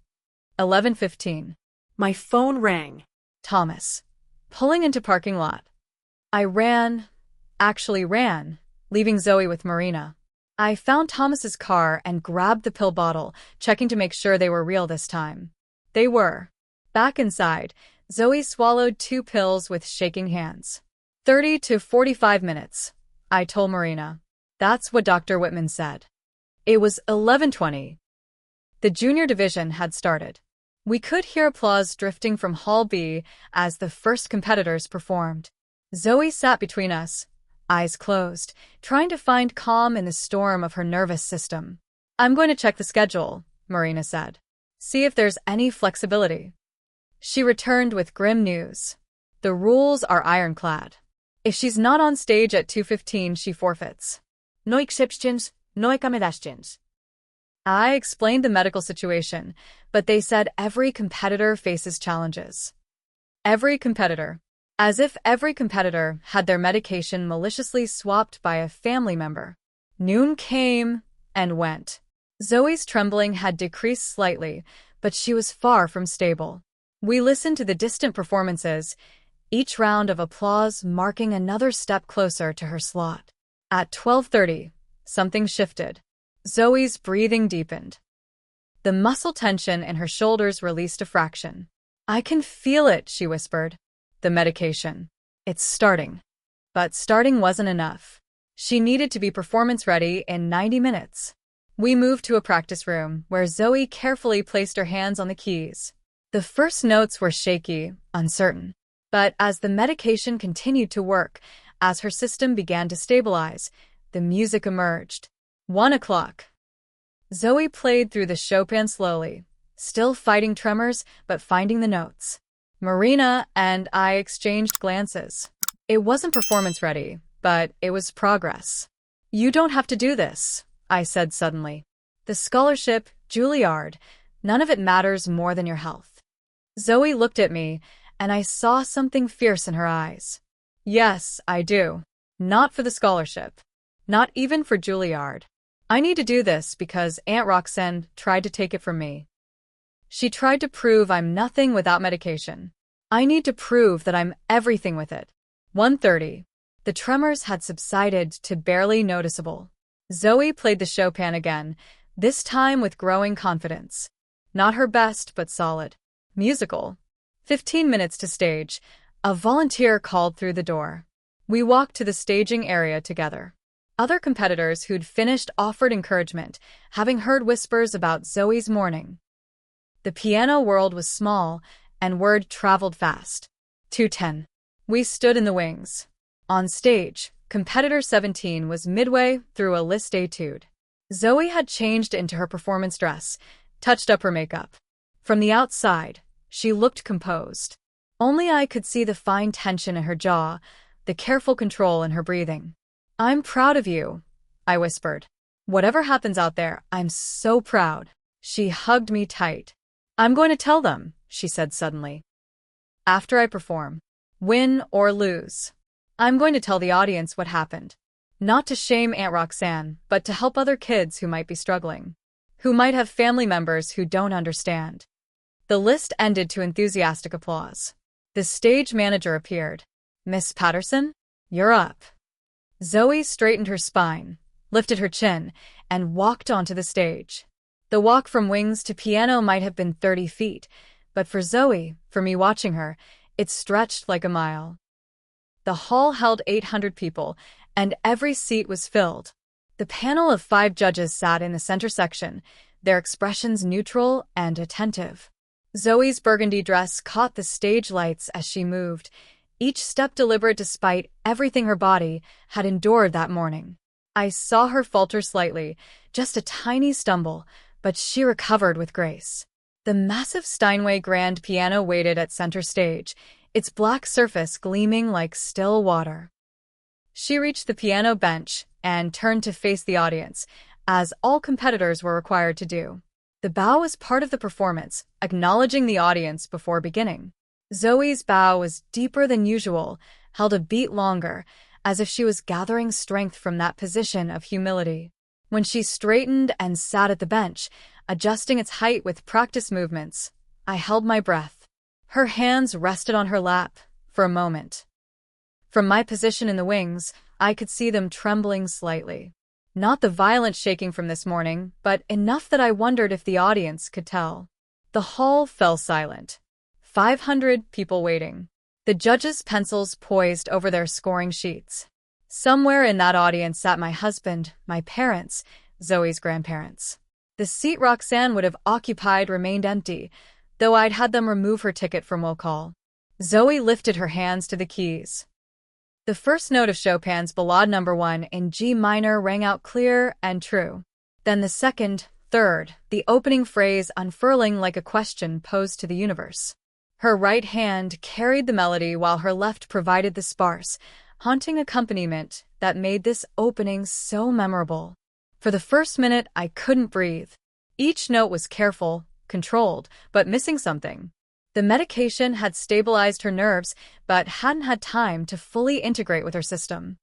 11:15. My phone rang. Thomas. Pulling into parking lot. I ran, leaving Zoe with Marina. I found Thomas's car and grabbed the pill bottle, checking to make sure they were real this time. They were. Back inside, Zoe swallowed 2 pills with shaking hands. 30 to 45 minutes, I told Marina. That's what Dr. Whitman said. It was 11:20. The junior division had started. We could hear applause drifting from Hall B as the first competitors performed. Zoe sat between us, eyes closed, trying to find calm in the storm of her nervous system. I'm going to check the schedule, Marina said. See if there's any flexibility. She returned with grim news. The rules are ironclad. If she's not on stage at 2:15, she forfeits. No exceptions, no accommodations. I explained the medical situation, but they said every competitor faces challenges. Every competitor. As if every competitor had their medication maliciously swapped by a family member. Noon came and went. Zoe's trembling had decreased slightly, but she was far from stable. We listened to the distant performances, each round of applause marking another step closer to her slot. At 12:30, something shifted. Zoe's breathing deepened. The muscle tension in her shoulders released a fraction. I can feel it, she whispered. The medication. It's starting. But starting wasn't enough. She needed to be performance-ready in 90 minutes. We moved to a practice room where Zoe carefully placed her hands on the keys. The first notes were shaky, uncertain. But as the medication continued to work, as her system began to stabilize, the music emerged. 1 o'clock. Zoe played through the Chopin slowly, still fighting tremors but finding the notes. Marina and I exchanged glances. It wasn't performance ready, but it was progress. You don't have to do this, I said suddenly. The scholarship, Juilliard, none of it matters more than your health. Zoe looked at me, and I saw something fierce in her eyes. Yes, I do. Not for the scholarship. Not even for Juilliard. I need to do this because Aunt Roxanne tried to take it from me. She tried to prove I'm nothing without medication. I need to prove that I'm everything with it. 1:30. The tremors had subsided to barely noticeable. Zoe played the Chopin again, this time with growing confidence. Not her best, but solid. Musical. 15 minutes to stage. A volunteer called through the door. We walked to the staging area together. Other competitors who'd finished offered encouragement, having heard whispers about Zoe's morning. The piano world was small, and word traveled fast. 2:10. We stood in the wings. On stage, competitor 17 was midway through a Liszt etude. Zoe had changed into her performance dress, touched up her makeup. From the outside, she looked composed. Only I could see the fine tension in her jaw, the careful control in her breathing. I'm proud of you, I whispered. Whatever happens out there, I'm so proud. She hugged me tight. I'm going to tell them, she said suddenly. After I perform, win or lose, I'm going to tell the audience what happened. Not to shame Aunt Roxanne, but to help other kids who might be struggling, who might have family members who don't understand. The list ended to enthusiastic applause. The stage manager appeared. Miss Patterson, you're up. Zoe straightened her spine, lifted her chin, and walked onto the stage. The walk from wings to piano might have been 30 feet, but for Zoe, for me watching her, it stretched like a mile. The hall held 800 people, and every seat was filled. The panel of 5 judges sat in the center section, their expressions neutral and attentive. Zoe's burgundy dress caught the stage lights as she moved, each step deliberate despite everything her body had endured that morning. I saw her falter slightly, just a tiny stumble, but she recovered with grace. The massive Steinway grand piano waited at center stage, its black surface gleaming like still water. She reached the piano bench and turned to face the audience, as all competitors were required to do. The bow was part of the performance, acknowledging the audience before beginning. Zoe's bow was deeper than usual, held a beat longer, as if she was gathering strength from that position of humility. When she straightened and sat at the bench, adjusting its height with practice movements, I held my breath. Her hands rested on her lap for a moment. From my position in the wings, I could see them trembling slightly. Not the violent shaking from this morning, but enough that I wondered if the audience could tell. The hall fell silent. 500 people waiting. The judges' pencils poised over their scoring sheets. Somewhere in that audience sat my husband, my parents, Zoe's grandparents. The seat Roxanne would have occupied remained empty, though I'd had them remove her ticket from will call. Zoe lifted her hands to the keys. The first note of Chopin's Ballade No. 1 in G minor rang out clear and true. Then the second, third, the opening phrase unfurling like a question posed to the universe. Her right hand carried the melody while her left provided the sparse, haunting accompaniment that made this opening so memorable. For the first minute, I couldn't breathe. Each note was careful, controlled, but missing something. The medication had stabilized her nerves, but hadn't had time to fully integrate with her system.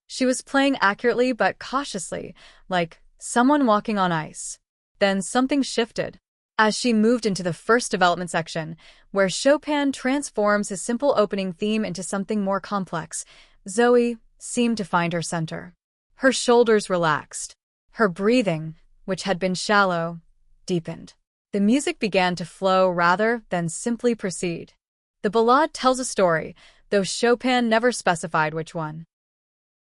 She was playing accurately but cautiously, like someone walking on ice. Then something shifted. As she moved into the first development section, where Chopin transforms his simple opening theme into something more complex, Zoe seemed to find her center. Her shoulders relaxed. Her breathing, which had been shallow, deepened. The music began to flow rather than simply proceed. The ballade tells a story, though Chopin never specified which one.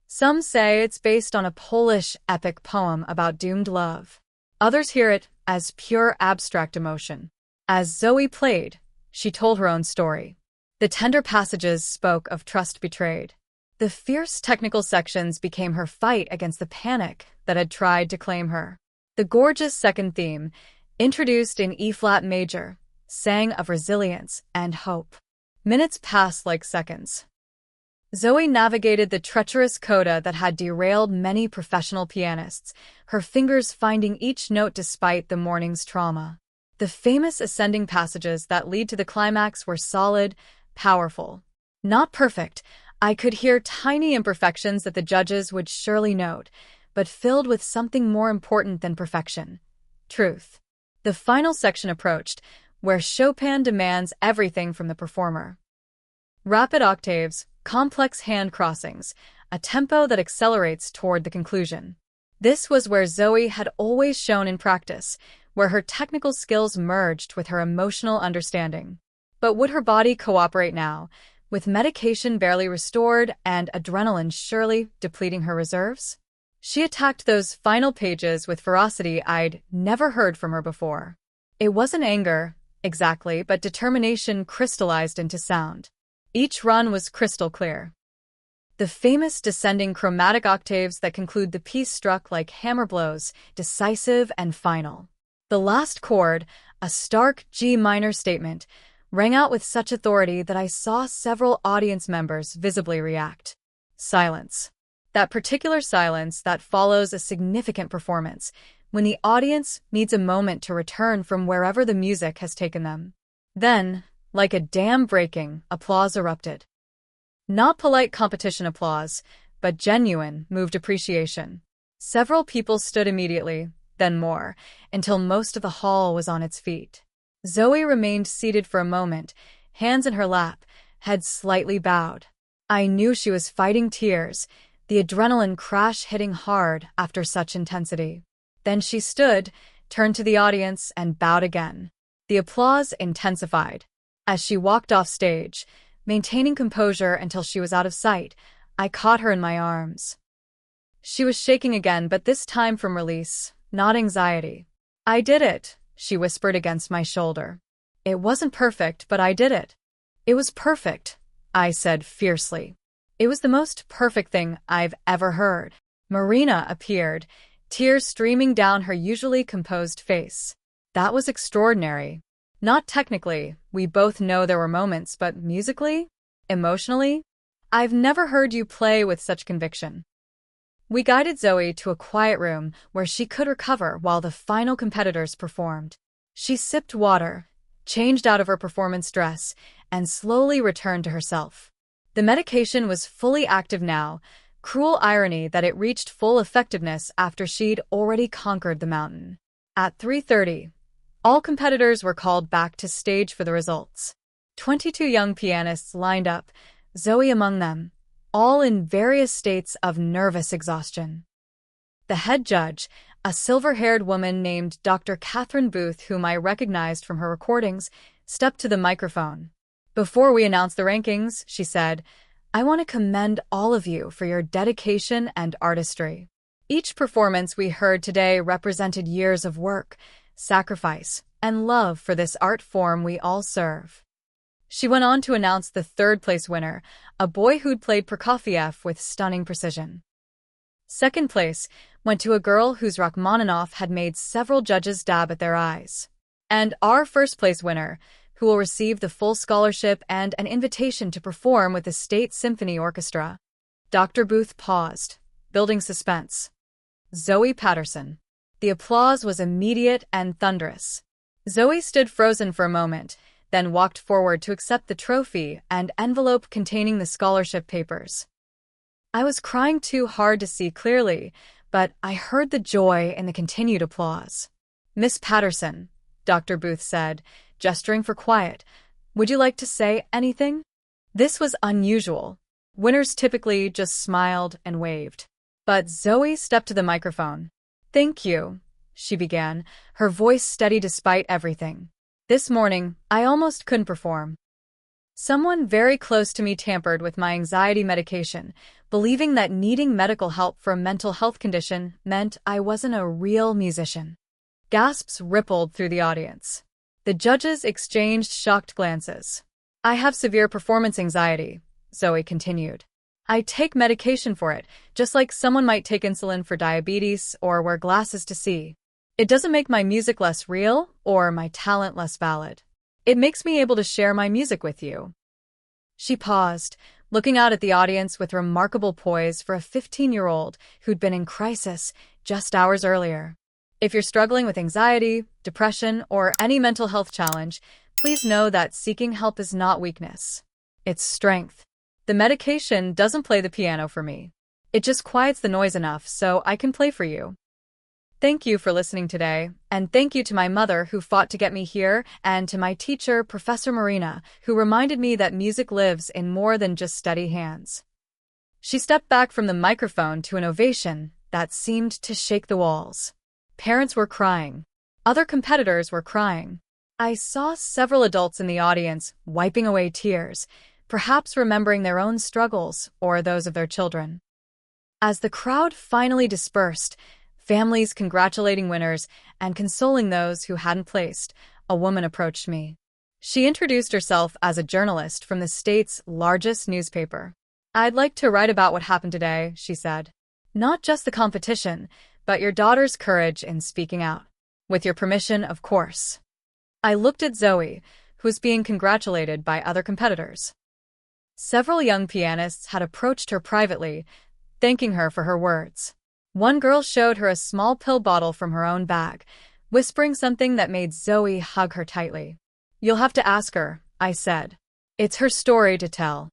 Some say it's based on a Polish epic poem about doomed love. Others hear it as pure abstract emotion. As Zoe played, she told her own story. The tender passages spoke of trust betrayed. The fierce technical sections became her fight against the panic that had tried to claim her. The gorgeous second theme, introduced in E-flat major, sang of resilience and hope. Minutes passed like seconds. Zoe navigated the treacherous coda that had derailed many professional pianists, her fingers finding each note despite the morning's trauma. The famous ascending passages that lead to the climax were solid, powerful. Not perfect, I could hear tiny imperfections that the judges would surely note, but filled with something more important than perfection: truth. The final section approached, where Chopin demands everything from the performer. Rapid octaves, complex hand crossings, a tempo that accelerates toward the conclusion. This was where Zoe had always shone in practice, where her technical skills merged with her emotional understanding. But would her body cooperate now, with medication barely restored and adrenaline surely depleting her reserves? She attacked those final pages with ferocity I'd never heard from her before. It wasn't anger, exactly, but determination crystallized into sound. Each run was crystal clear. The famous descending chromatic octaves that conclude the piece struck like hammer blows, decisive and final. The last chord, a stark G minor statement, rang out with such authority that I saw several audience members visibly react. Silence. That particular silence that follows a significant performance, when the audience needs a moment to return from wherever the music has taken them. Then, like a dam breaking, applause erupted. Not polite competition applause, but genuine, moved appreciation. Several people stood immediately, then more, until most of the hall was on its feet. Zoe remained seated for a moment, hands in her lap, head slightly bowed. I knew she was fighting tears, the adrenaline crash hitting hard after such intensity. Then she stood, turned to the audience, and bowed again. The applause intensified. As she walked off stage, maintaining composure until she was out of sight, I caught her in my arms. She was shaking again, but this time from release, not anxiety. "I did it," she whispered against my shoulder. "It wasn't perfect, but I did it." "It was perfect," I said fiercely. "It was the most perfect thing I've ever heard." Marina appeared, tears streaming down her usually composed face. "That was extraordinary. Not technically, we both know there were moments, but musically? Emotionally? I've never heard you play with such conviction." We guided Zoe to a quiet room where she could recover while the final competitors performed. She sipped water, changed out of her performance dress, and slowly returned to herself. The medication was fully active now, cruel irony that it reached full effectiveness after she'd already conquered the mountain. At 3:30, all competitors were called back to stage for the results. 22 young pianists lined up, Zoe among them, all in various states of nervous exhaustion. The head judge, a silver-haired woman named Dr. Catherine Booth, whom I recognized from her recordings, stepped to the microphone. "Before we announce the rankings," she said, "I want to commend all of you for your dedication and artistry. Each performance we heard today represented years of work, sacrifice, and love for this art form we all serve." She went on to announce the third-place winner, a boy who'd played Prokofiev with stunning precision. Second place went to a girl whose Rachmaninoff had made several judges dab at their eyes. And our first-place winner, who will receive the full scholarship and an invitation to perform with the State Symphony Orchestra. Dr. Booth paused, building suspense. Zoe Patterson. The applause was immediate and thunderous. Zoe stood frozen for a moment, then walked forward to accept the trophy and envelope containing the scholarship papers. I was crying too hard to see clearly, but I heard the joy in the continued applause. "Miss Patterson," Dr. Booth said, gesturing for quiet, "would you like to say anything?" This was unusual. Winners typically just smiled and waved. But Zoe stepped to the microphone. "Thank you," she began, her voice steady despite everything. "This morning, I almost couldn't perform. Someone very close to me tampered with my anxiety medication, believing that needing medical help for a mental health condition meant I wasn't a real musician." Gasps rippled through the audience. The judges exchanged shocked glances. "I have severe performance anxiety," Zoe continued. "I take medication for it, just like someone might take insulin for diabetes or wear glasses to see. It doesn't make my music less real or my talent less valid. It makes me able to share my music with you." She paused, looking out at the audience with remarkable poise for a 15-year-old who'd been in crisis just hours earlier. If you're struggling with anxiety, depression, or any mental health challenge, please know that seeking help is not weakness. It's strength. The medication doesn't play the piano for me. It just quiets the noise enough so I can play for you. Thank you for listening today, and thank you to my mother who fought to get me here, and to my teacher, Professor Marina, who reminded me that music lives in more than just steady hands. She stepped back from the microphone to an ovation that seemed to shake the walls. Parents were crying. Other competitors were crying. I saw several adults in the audience wiping away tears, perhaps remembering their own struggles or those of their children. As the crowd finally dispersed, families congratulating winners and consoling those who hadn't placed, a woman approached me. She introduced herself as a journalist from the state's largest newspaper. "I'd like to write about what happened today," she said. "Not just the competition, but your daughter's courage in speaking out. With your permission, of course." I looked at Zoe, who was being congratulated by other competitors. Several young pianists had approached her privately, thanking her for her words. One girl showed her a small pill bottle from her own bag, whispering something that made Zoe hug her tightly. "You'll have to ask her," I said. "It's her story to tell."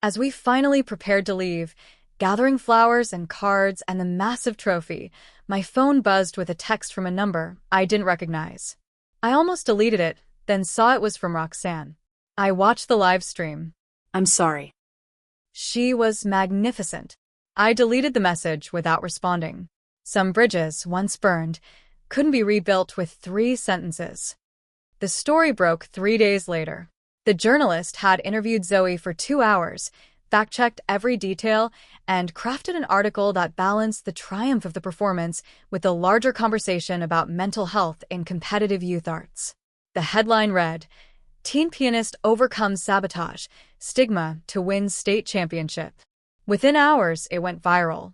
As we finally prepared to leave, gathering flowers and cards and the massive trophy, my phone buzzed with a text from a number I didn't recognize. I almost deleted it, then saw it was from Roxanne. I watched the live stream. I'm sorry. She was magnificent. I deleted the message without responding. Some bridges, once burned, couldn't be rebuilt with 3 sentences. The story broke 3 days later. The journalist had interviewed Zoe for 2 hours, fact-checked every detail, and crafted an article that balanced the triumph of the performance with the larger conversation about mental health in competitive youth arts. The headline read, "Teen Pianist Overcomes Sabotage, Stigma to Win State Championship." Within hours, it went viral.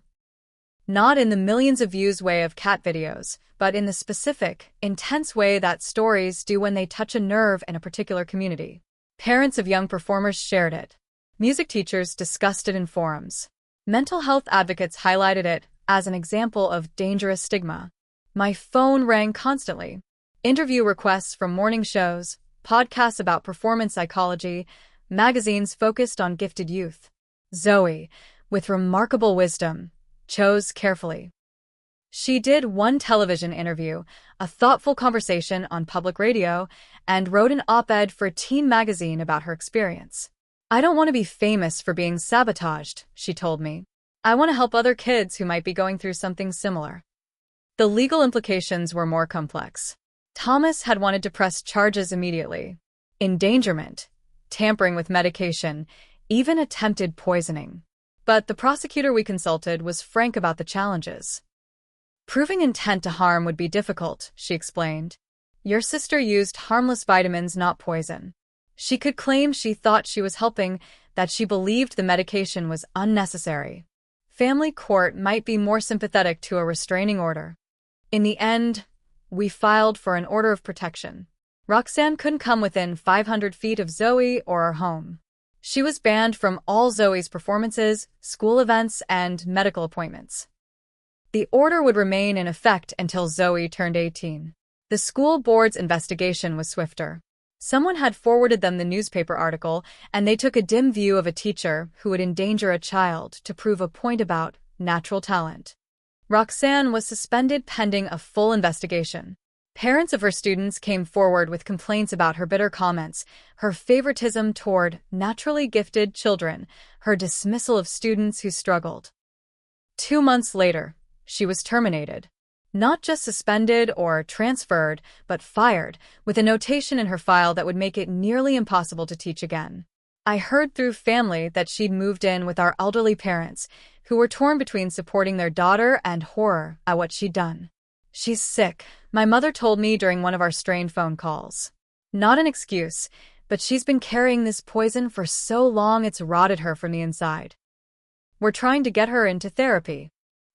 Not in the millions of views way of cat videos, but in the specific, intense way that stories do when they touch a nerve in a particular community. Parents of young performers shared it. Music teachers discussed it in forums. Mental health advocates highlighted it as an example of dangerous stigma. My phone rang constantly. Interview requests from morning shows, podcasts about performance psychology, magazines focused on gifted youth. Zoe, with remarkable wisdom, chose carefully. She did one television interview, a thoughtful conversation on public radio, and wrote an op-ed for Teen magazine about her experience. "I don't want to be famous for being sabotaged," she told me. "I want to help other kids who might be going through something similar." The legal implications were more complex. Thomas had wanted to press charges immediately. Endangerment, tampering with medication, even attempted poisoning. But the prosecutor we consulted was frank about the challenges. "Proving intent to harm would be difficult," she explained. "Your sister used harmless vitamins, not poison. She could claim she thought she was helping, that she believed the medication was unnecessary. Family court might be more sympathetic to a restraining order." In the end, we filed for an order of protection. Roxanne couldn't come within 500 feet of Zoe or our home. She was banned from all Zoe's performances, school events, and medical appointments. The order would remain in effect until Zoe turned 18. The school board's investigation was swifter. Someone had forwarded them the newspaper article, and they took a dim view of a teacher who would endanger a child to prove a point about natural talent. Roxanne was suspended pending a full investigation. Parents of her students came forward with complaints about her bitter comments, her favoritism toward naturally gifted children, her dismissal of students who struggled. 2 months later, she was terminated. Not just suspended or transferred, but fired, with a notation in her file that would make it nearly impossible to teach again. I heard through family that she'd moved in with our elderly parents, who were torn between supporting their daughter and horror at what she'd done. "She's sick," my mother told me during one of our strained phone calls. "Not an excuse, but she's been carrying this poison for so long it's rotted her from the inside. We're trying to get her into therapy."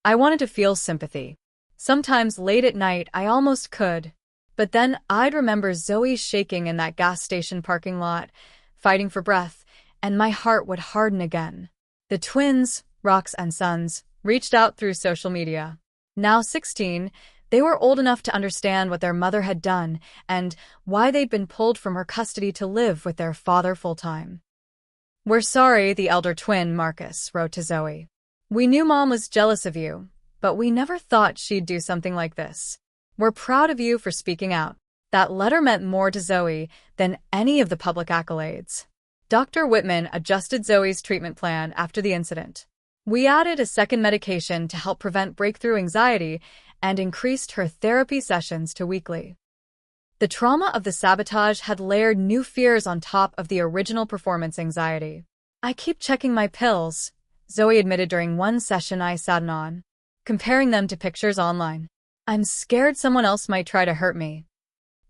I wanted to feel sympathy. Sometimes late at night I almost could, but then I'd remember Zoe shaking in that gas station parking lot, fighting for breath, and my heart would harden again. The twins, Rox and Sons, reached out through social media. Now 16, they were old enough to understand what their mother had done and why they'd been pulled from her custody to live with their father full-time. "We're sorry," the elder twin, Marcus, wrote to Zoe. "We knew Mom was jealous of you, but we never thought she'd do something like this. We're proud of you for speaking out." That letter meant more to Zoe than any of the public accolades. Dr. Whitman adjusted Zoe's treatment plan after the incident. "We added a second medication to help prevent breakthrough anxiety and increased her therapy sessions to weekly." The trauma of the sabotage had layered new fears on top of the original performance anxiety. "I keep checking my pills," Zoe admitted during one session I sat in on, comparing them to pictures online. "I'm scared someone else might try to hurt me."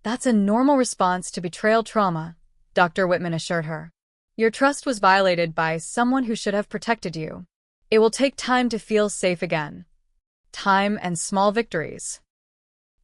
"That's a normal response to betrayal trauma," Dr. Whitman assured her. "Your trust was violated by someone who should have protected you. It will take time to feel safe again. Time and small victories."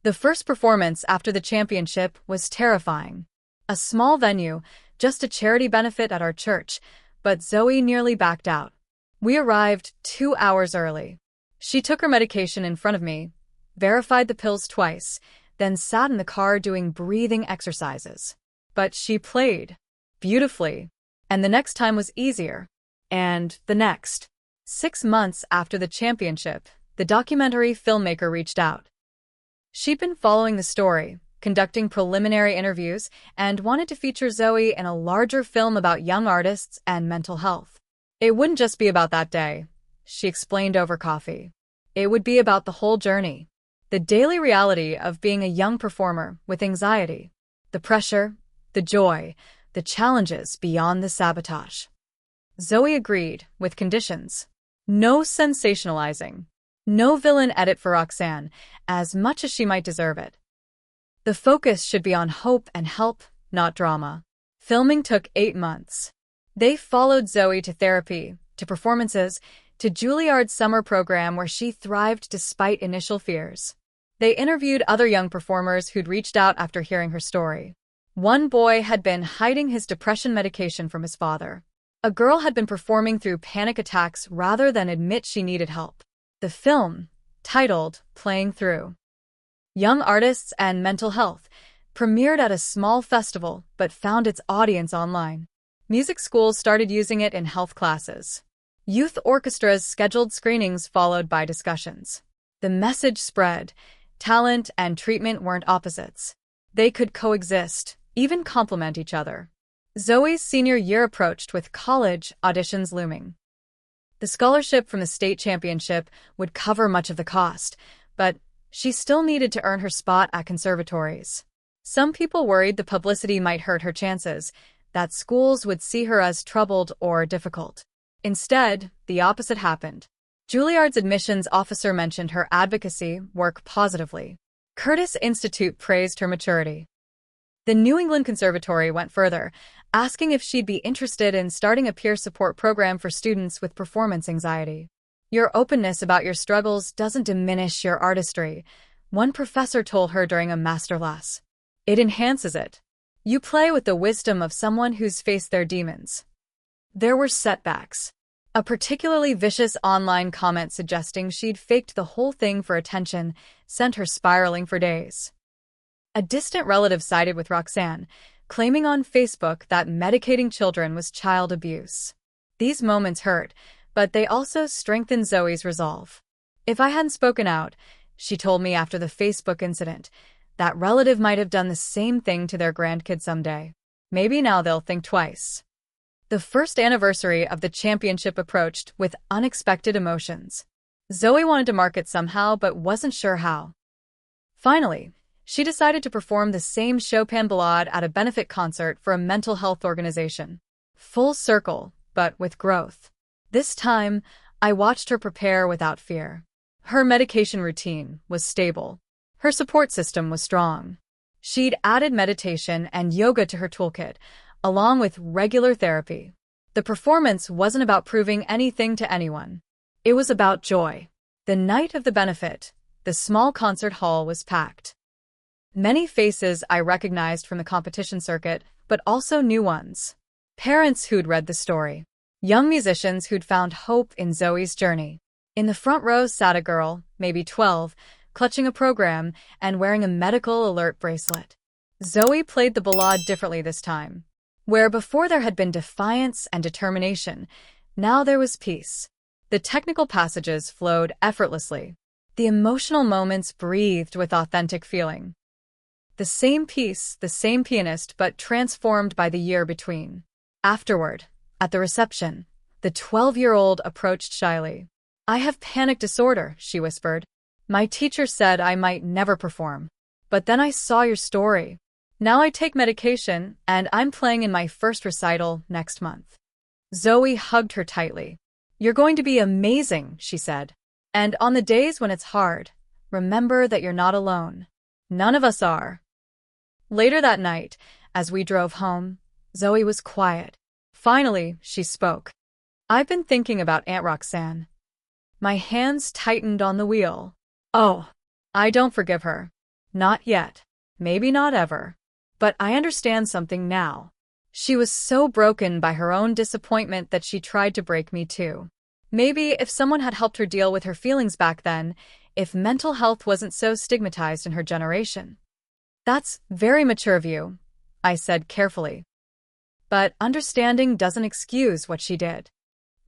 The first performance after the championship was terrifying. A small venue, just a charity benefit at our church, but Zoe nearly backed out. We arrived 2 hours early. She took her medication in front of me, verified the pills twice, then sat in the car doing breathing exercises. But she played beautifully, and the next time was easier. And the next. 6 months after the championship, the documentary filmmaker reached out. She'd been following the story, conducting preliminary interviews, and wanted to feature Zoe in a larger film about young artists and mental health. It wouldn't just be about that day, she explained over coffee. It would be about the whole journey. The daily reality of being a young performer with anxiety. The pressure, the joy, the challenges beyond the sabotage. Zoe agreed, with conditions. No sensationalizing. No villain edit for Roxanne, as much as she might deserve it. The focus should be on hope and help, not drama. Filming took 8 months. They followed Zoe to therapy, to performances, to Juilliard's summer program where she thrived despite initial fears. They interviewed other young performers who'd reached out after hearing her story. One boy had been hiding his depression medication from his father. A girl had been performing through panic attacks rather than admit she needed help. The film, titled Playing Through Young Artists and Mental Health, premiered at a small festival but found its audience online. Music schools started using it in health classes. Youth orchestras scheduled screenings followed by discussions. The message spread. Talent and treatment weren't opposites. They could coexist, even complement each other. Zoe's senior year approached with college auditions looming. The scholarship from the state championship would cover much of the cost, but she still needed to earn her spot at conservatories. Some people worried the publicity might hurt her chances, that schools would see her as troubled or difficult. Instead, the opposite happened. Juilliard's admissions officer mentioned her advocacy work positively. Curtis Institute praised her maturity. The New England Conservatory went further, asking if she'd be interested in starting a peer support program for students with performance anxiety. "Your openness about your struggles doesn't diminish your artistry," one professor told her during a masterclass. "It enhances it. You play with the wisdom of someone who's faced their demons." There were setbacks. A particularly vicious online comment suggesting she'd faked the whole thing for attention sent her spiraling for days. A distant relative sided with Roxanne, claiming on Facebook that medicating children was child abuse. These moments hurt, but they also strengthened Zoe's resolve. "If I hadn't spoken out," she told me after the Facebook incident, "that relative might have done the same thing to their grandkid someday. Maybe now they'll think twice." The first anniversary of the championship approached with unexpected emotions. Zoe wanted to mark it somehow but wasn't sure how. Finally, she decided to perform the same Chopin ballade at a benefit concert for a mental health organization. Full circle, but with growth. This time, I watched her prepare without fear. Her medication routine was stable. Her support system was strong. She'd added meditation and yoga to her toolkit, along with regular therapy. The performance wasn't about proving anything to anyone. It was about joy. The night of the benefit, the small concert hall was packed. Many faces I recognized from the competition circuit, but also new ones. parents who'd read the story, young musicians who'd found hope in Zoe's journey. In the front row sat a girl, maybe 12, clutching a program and wearing a medical alert bracelet. Zoe played the ballade differently this time. Where before there had been defiance and determination, now there was peace. The technical passages flowed effortlessly. The emotional moments breathed with authentic feeling. The same piece, the same pianist, but transformed by the year between. Afterward, at the reception, the 12-year-old approached shyly. "I have panic disorder," she whispered. "My teacher said I might never perform. But then I saw your story. Now I take medication, and I'm playing in my first recital next month." Zoe hugged her tightly. "You're going to be amazing," she said. "And on the days when it's hard, remember that you're not alone. None of us are." Later that night, as we drove home, Zoe was quiet. Finally, she spoke. "I've been thinking about Aunt Roxanne." My hands tightened on the wheel. "Oh, I don't forgive her. Not yet. Maybe not ever. But I understand something now. She was so broken by her own disappointment that she tried to break me too. Maybe if someone had helped her deal with her feelings back then, if mental health wasn't so stigmatized in her generation." "That's very mature of you," I said carefully. "But understanding doesn't excuse what she did."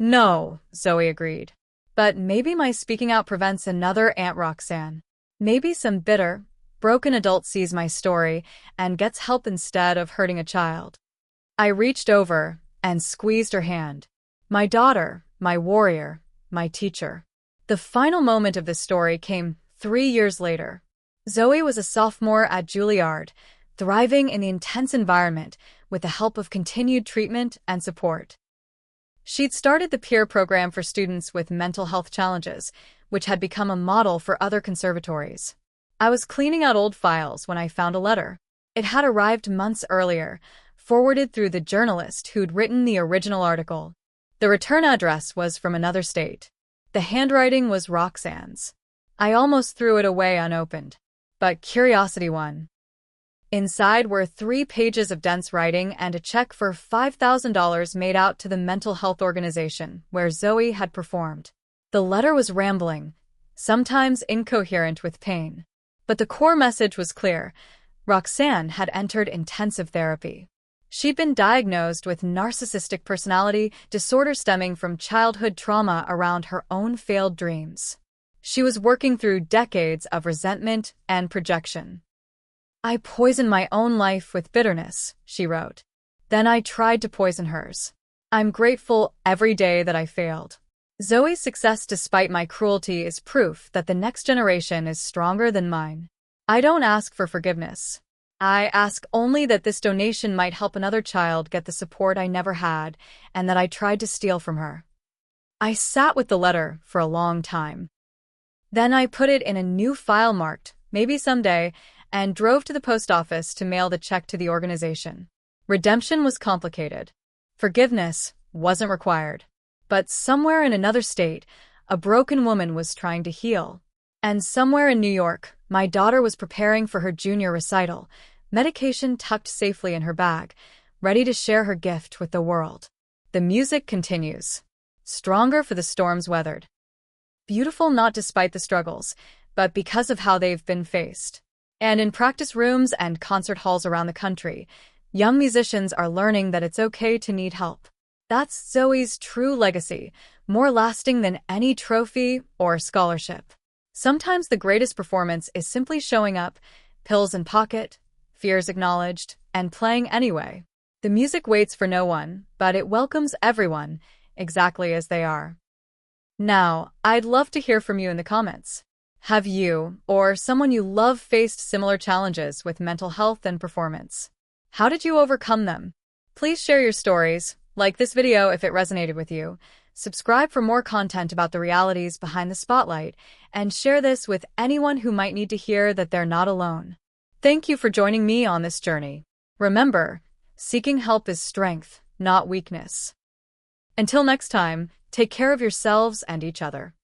"No," Zoe agreed. "But maybe my speaking out prevents another Aunt Roxanne. Maybe some bitter, broken adult sees my story and gets help instead of hurting a child." I reached over and squeezed her hand. My daughter, my warrior, my teacher. The final moment of this story came 3 years later. Zoe was a sophomore at Juilliard, thriving in the intense environment with the help of continued treatment and support. She'd started the peer program for students with mental health challenges, which had become a model for other conservatories. I was cleaning out old files when I found a letter. It had arrived months earlier, forwarded through the journalist who'd written the original article. The return address was from another state. The handwriting was Roxanne's. I almost threw it away unopened. But curiosity won. Inside were 3 pages of dense writing and a check for $5,000 made out to the mental health organization where Zoe had performed. The letter was rambling, sometimes incoherent with pain. But the core message was clear. Roxanne had entered intensive therapy. She'd been diagnosed with narcissistic personality disorder stemming from childhood trauma around her own failed dreams. She was working through decades of resentment and projection. "I poisoned my own life with bitterness," she wrote. "Then I tried to poison hers. I'm grateful every day that I failed. Zoe's success despite my cruelty is proof that the next generation is stronger than mine. I don't ask for forgiveness. I ask only that this donation might help another child get the support I never had and that I tried to steal from her." I sat with the letter for a long time. Then I put it in a new file marked, "Maybe someday," and drove to the post office to mail the check to the organization. Redemption was complicated. Forgiveness wasn't required. But somewhere in another state, a broken woman was trying to heal. And somewhere in New York, my daughter was preparing for her junior recital, medication tucked safely in her bag, ready to share her gift with the world. The music continues. Stronger for the storms weathered. Beautiful not despite the struggles, but because of how they've been faced. And in practice rooms and concert halls around the country, young musicians are learning that it's okay to need help. That's Zoe's true legacy, more lasting than any trophy or scholarship. Sometimes the greatest performance is simply showing up, pills in pocket, fears acknowledged, and playing anyway. The music waits for no one, but it welcomes everyone, exactly as they are. Now, I'd love to hear from you in the comments. Have you, or someone you love, faced similar challenges with mental health and performance? How did you overcome them? Please share your stories, like this video if it resonated with you, subscribe for more content about the realities behind the spotlight, and share this with anyone who might need to hear that they're not alone. Thank you for joining me on this journey. Remember, seeking help is strength, not weakness. Until next time, take care of yourselves and each other.